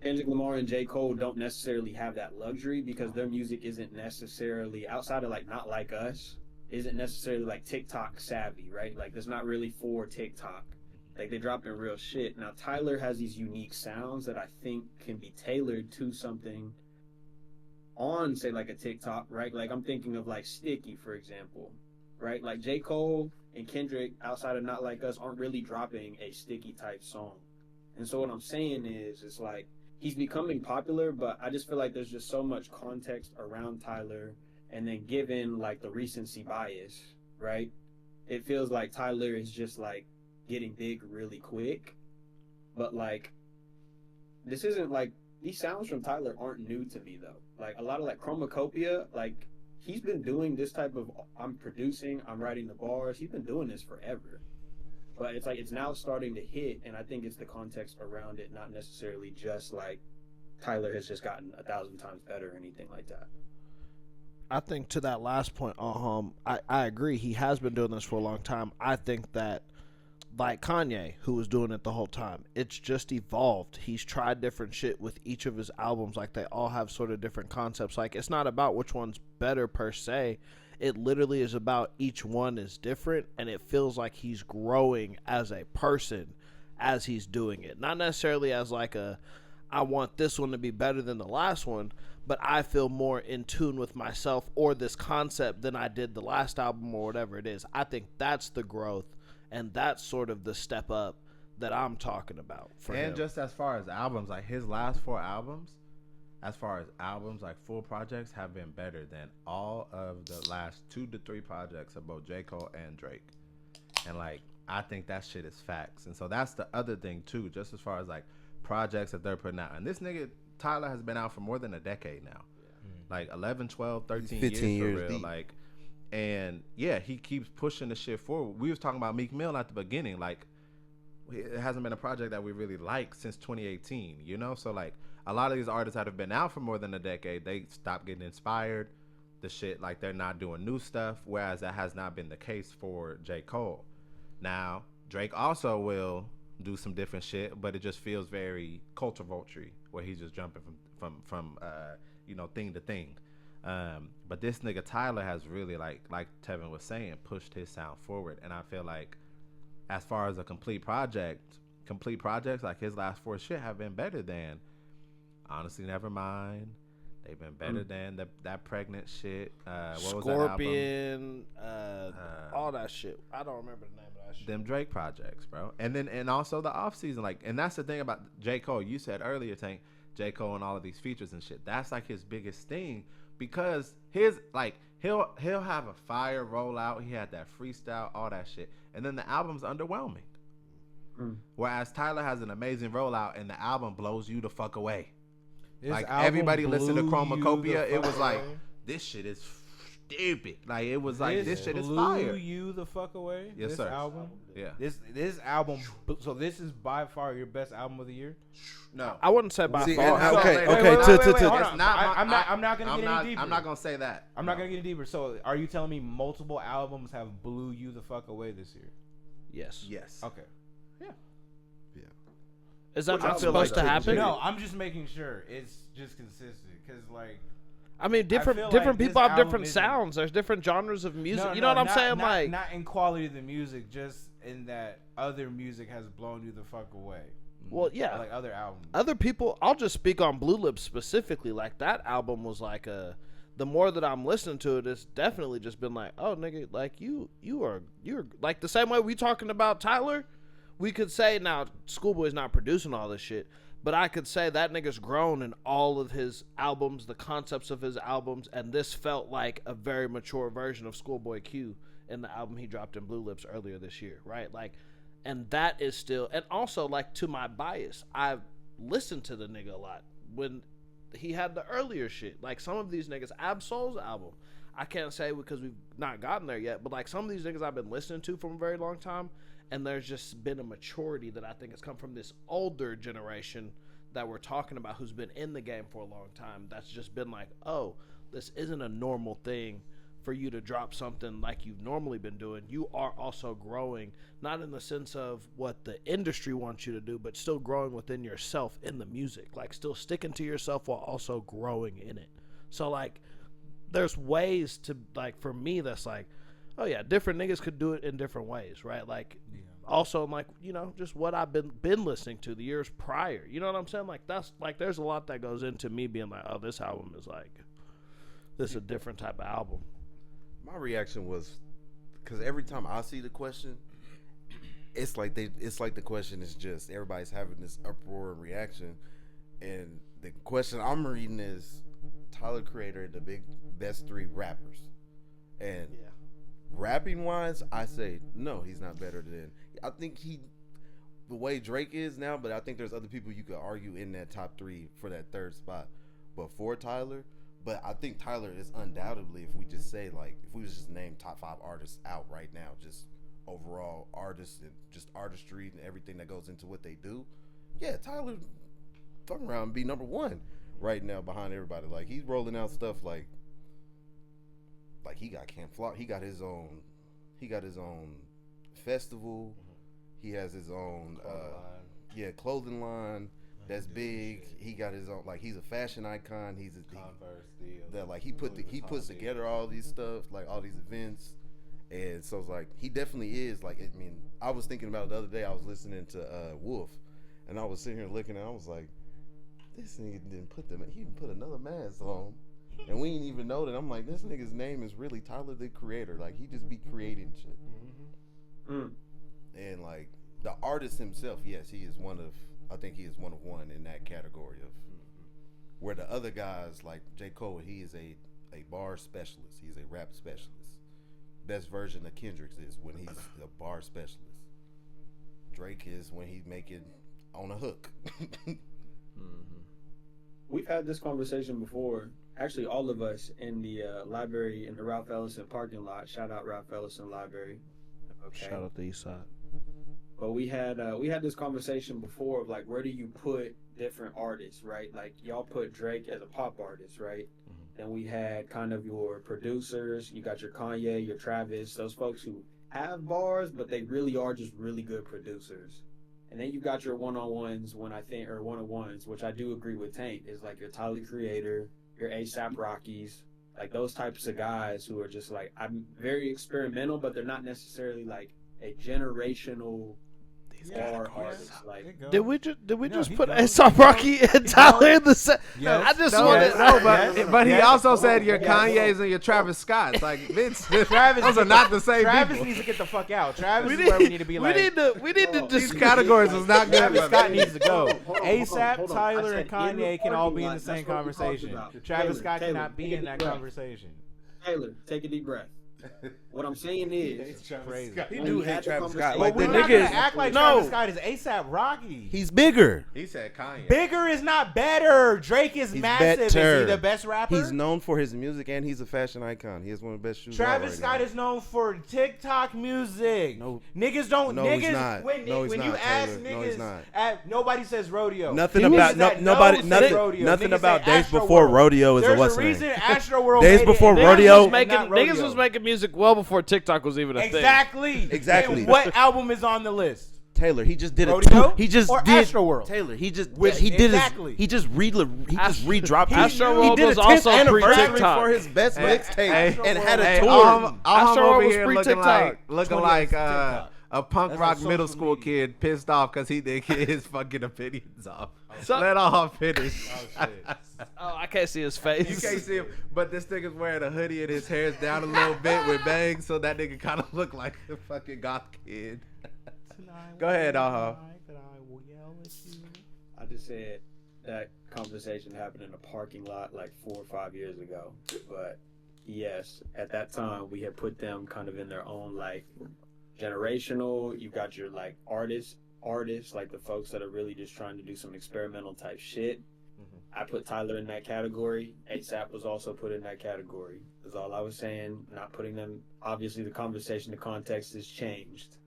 Kendrick Lamar and J. Cole don't necessarily have that luxury because their music isn't necessarily, outside of like Not Like Us, isn't necessarily like TikTok savvy, right? Like it's not really for TikTok. Like they dropping real shit. Now Tyler has these unique sounds that I think can be tailored to something on, say, like a TikTok, right? Like I'm thinking of like Sticky, for example, right? Like J. Cole and Kendrick, outside of Not Like Us, aren't really dropping a Sticky type song. And so what I'm saying is, it's like he's becoming popular, but I just feel like there's just so much context around Tyler, and then given like the recency bias, right? It feels like Tyler is just like getting big really quick, but like this isn't like, these sounds from Tyler aren't new to me though. Like a lot of like Chromacopia, like he's been doing this type of, I'm producing, I'm writing the bars, he's been doing this forever. But it's like it's now starting to hit, and I think it's the context around it, not necessarily just like Tyler has just gotten 1,000 times better or anything like that. I think to that last point, I agree. He has been doing this for a long time. I think that like Kanye, who was doing it the whole time, it's just evolved. He's tried different shit with each of his albums. Like they all have sort of different concepts. Like it's not about which one's better per se. It literally is about each one is different, and it feels like he's growing as a person as he's doing it. Not necessarily as like a, I want this one to be better than the last one, but I feel more in tune with myself or this concept than I did the last album or whatever it is. I think that's the growth, and that's sort of the step up that I'm talking about for him. And just as far as albums, like his last 4 albums, as far as albums, like full projects, have been better than all of the last 2 to 3 projects of both J. Cole and Drake. And like, I think that shit is facts. And so that's the other thing too, just as far as like projects that they're putting out. And this nigga Tyler has been out for more than a decade now. Like 11, 12, 13 15 years years for real. deep. Like, and yeah, he keeps pushing the shit forward. We was talking about Meek Mill at the beginning. Like, it hasn't been a project that we really like since 2018, you know? So like a lot of these artists that have been out for more than a decade, they stopped getting inspired. The shit, like they're not doing new stuff, whereas that has not been the case for J. Cole. Now, Drake also will do some different shit, but it just feels very culture vulture, where he's just jumping from you know, thing to thing. But this nigga Tyler has really, like Tevin was saying, pushed his sound forward. And I feel like as far as a complete projects, like his last 4 shit have been better than Honestly Nevermind. They've been better than that pregnant shit. What was that album? Scorpion, all that shit. I don't remember the name of that shit. Them Drake projects, bro. And also the off season, like, and that's the thing about J. Cole. You said earlier, Tank, J. Cole and all of these features and shit. That's like his biggest thing, because his, like, he'll have a fire rollout. He had that freestyle, all that shit, and then the album's underwhelming. Whereas Tyler has an amazing rollout, and the album blows you the fuck away. This Like, album everybody listened to blew you Chromacopia, the it was fuck like, away. this shit is stupid. Like, it was like, this shit is blew fire. you the fuck away. Yes, this sir. Album. Yeah. This album. So this is by far your best album of the year. No. I wouldn't say by See, far. and- okay, Wait, okay, wait, to- wait, to- wait, to- hold It's on. not I'm my- not gonna get any deeper. I'm not gonna say that. I'm not gonna get any deeper. So, are you telling me multiple albums have blew you the fuck away this year? Yes. Yes. Okay. Is that Which not I feel supposed like to happen? No, I'm just making sure it's just consistent, because like. I mean, different feel different like people this have different album isn't- sounds. There's different genres of music. No, you know what I'm not- saying? Not, Like, not in quality of the music, just in that other music has blown you the fuck away. well, yeah. Like other albums. Other people, I'll just speak on Blue Lips specifically. Like, that album was like a. The more that I'm listening to it, it's definitely just been like, oh nigga, like you're like the same way we talking about Tyler. We could say now Schoolboy's not producing all this shit, but I could say that nigga's grown in all of his albums, the concepts of his albums, and this felt like a very mature version of Schoolboy Q in the album he dropped in Blue Lips earlier this year, right? Like, and that is still, and also, like, to my bias, I've listened to the nigga a lot when he had the earlier shit. Like, some of these niggas, Absol's album, I can't say because we've not gotten there yet, but like some of these niggas I've been listening to for a very long time, and there's just been a maturity that I think has come from this older generation that we're talking about, who's been in the game for a long time. That's just been like, oh, this isn't a normal thing for you to drop something like you've normally been doing. You are also growing, not in the sense of what the industry wants you to do, but still growing within yourself in the music, like still sticking to yourself while also growing in it. So like, there's ways to, like, for me, that's like, oh yeah, different niggas could do it in different ways, right? Like, also, like, you know, just what I've been listening to the years prior. You know what I'm saying? Like, that's like, there's a lot that goes into me being like, oh, this album is like, this is a different type of album. My reaction was, because every time I see the question, it's like the question is just everybody's having this uproar and reaction, and the question I'm reading is Tyler Creator, the best 3 rappers, and rapping wise, I say no, he's not better than. I think the way Drake is now, but I think there's other people you could argue in that top 3 for that 3rd spot before Tyler. But I think Tyler is undoubtedly, if we just say, like, if we was just name top 5 artists out right now, just overall artists and just artistry and everything that goes into what they do, yeah, Tyler fucking around and be number 1 right now behind everybody. Like, he's rolling out stuff like he got Camp Flock, he got his own festival, he has his own clothing line. That's big. He got his own, like, he's a fashion icon. He's a Converse that, like, he puts together all these stuff, like all these events, and so it's like he definitely is, like, I mean, I was thinking about it the other day. I was listening to Wolf, and I was sitting here looking, and I was like, this nigga didn't put he didn't put another mask on. And we didn't even know that. I'm like, this nigga's name is really Tyler the Creator. Like, he just be creating shit. And like the artist himself, yes, he is one of. I think he is one of one in that category of where the other guys like J. Cole, he is a bar specialist. He's a rap specialist. Best version of Kendrick's is when he's a bar specialist. Drake is when he's making on a hook. We've had this conversation before. Actually, all of us in the library in the Ralph Ellison parking lot. Shout out Ralph Ellison Library. Okay. Shout out the East Side. But we had this conversation before of like, where do you put different artists, right? Like y'all put Drake as a pop artist, right? Then we had kind of your producers. You got your Kanye, your Travis, those folks who have bars, but they really are just really good producers. And then you got your one-on-ones, one-on-ones, which I do agree with Tank, is like your Tyler Creator, your ASAP Rockies, like those types of guys who are just like, I'm very experimental, but they're not necessarily like a generational bar artist. Like, Did we just he put goes. A$AP Rocky and Tyler in the set? Yes. I just No, wanted. but he Yes. also said your Yes. Kanye's and your Travis Scotts. Like, Vince, Travis, those are not the same Travis people. needs to get the fuck out. Travis is where we need to be like. we need to These just categories is not good. Travis Scott brother. needs to go. Hold on. ASAP, Tyler, I and said in the Kanye can all parking be in lot, the same that's what we talked conversation. about. Travis Scott Taylor, cannot be take a in that deep breath. conversation. Taylor, take a deep breath. What I'm saying is, Crazy. He when do we hate had the Travis Scott. conversation- Like, We're the not nigga gonna is act like No. Travis Scott is ASAP Rocky. he's bigger. He said Kanye. Bigger is not better. Drake is He's massive. Is he better. the best rapper? He's known for his music and he's a fashion icon. He has one of the best shoes. out Travis right Scott now. is known for TikTok music. No. Niggas don't. No, he's niggas not. when, No, he's when you not, ask Taylor. No, niggas, he's not. nobody says rodeo. Nothing Niggas about that nobody. know say Nothing. rodeo. Nothing Niggas about say days before Astroworld. rodeo is There's a what's a name. reason Astroworld Days made before it, and rodeo- niggas niggas rodeo. was making music well before TikTok was even a thing. Exactly. Exactly. And what album is on the list? Taylor, he just did Rodeo He just or did Astroworld? Taylor, he just Which- he did exactly. his, he just redropped. Astroworld he did was a 10th also anniversary pre-TikTok. for his best mixtape hey, and had a Hey, tour. I'm Astroworld over was here pre-TikTok. looking 20 like TikTok. a punk That's rock on middle social school media. kid pissed off because he didn't get his fucking opinions off. So- Let all finish. Oh shit. Oh, I can't see his You face. can't see him, but this nigga's wearing a hoodie and his hair's down a little bit with bangs, so that nigga kind of look like a fucking goth kid. Go ahead, I just said that conversation happened in a parking lot like 4 or 5 years ago. But yes, at that time we had put them kind of in their own like generational. You got your like artists, like the folks that are really just trying to do some experimental type shit. I put Tyler in that category. ASAP was also put in that category. That's all I was saying. Not putting them. Obviously, the conversation, the context has changed.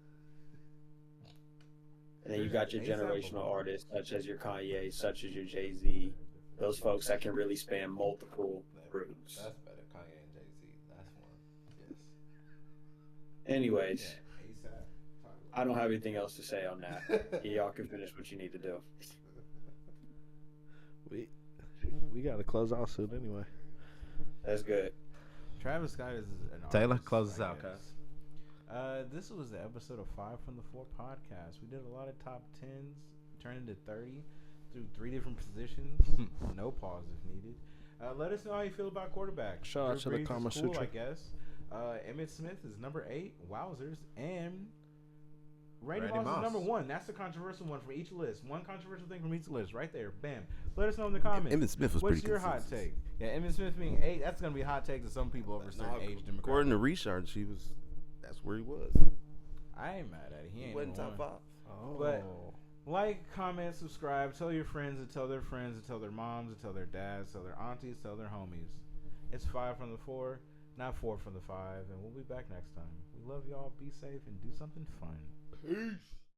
And then you got your generational artists, such as your Kanye, such as your Jay-Z. Those folks that can really span multiple groups. That's better, Kanye and Jay-Z. That's one. Yes. Anyways, I don't have anything else to say on that. Y'all can finish what you need to do. We got to close out soon anyway. That's good. Travis Scott is an Taylor, artist, close us I out, guess. This was the episode of 5 from the 4 podcast. We did a lot of top 10s, turned into 30 through 3 different positions. No pause if needed. Let us know how you feel about quarterback. Shout out to the Brees is Kama cool, Sutra. I guess. Emmitt Smith is number 8. Wowzers. And Randy Moss is number 1. That's the controversial one from each list. One controversial thing from each list. Right there. Bam. Let us know in the comments. Emmitt Smith was What's pretty your hot consistent. take? Yeah, Emmitt Smith being 8. That's going to be a hot take to some people over a certain age demographic. According to Richard, that's where he was. I ain't mad at it. He ain't wasn't number top 5. one. But like, comment, subscribe, tell your friends to tell their friends to tell their moms to tell their dads, tell their aunties, tell their homies. It's 5 from the 4, not 4 from the 5, and we'll be back next time. We love y'all. Be safe and do something fun. Peace.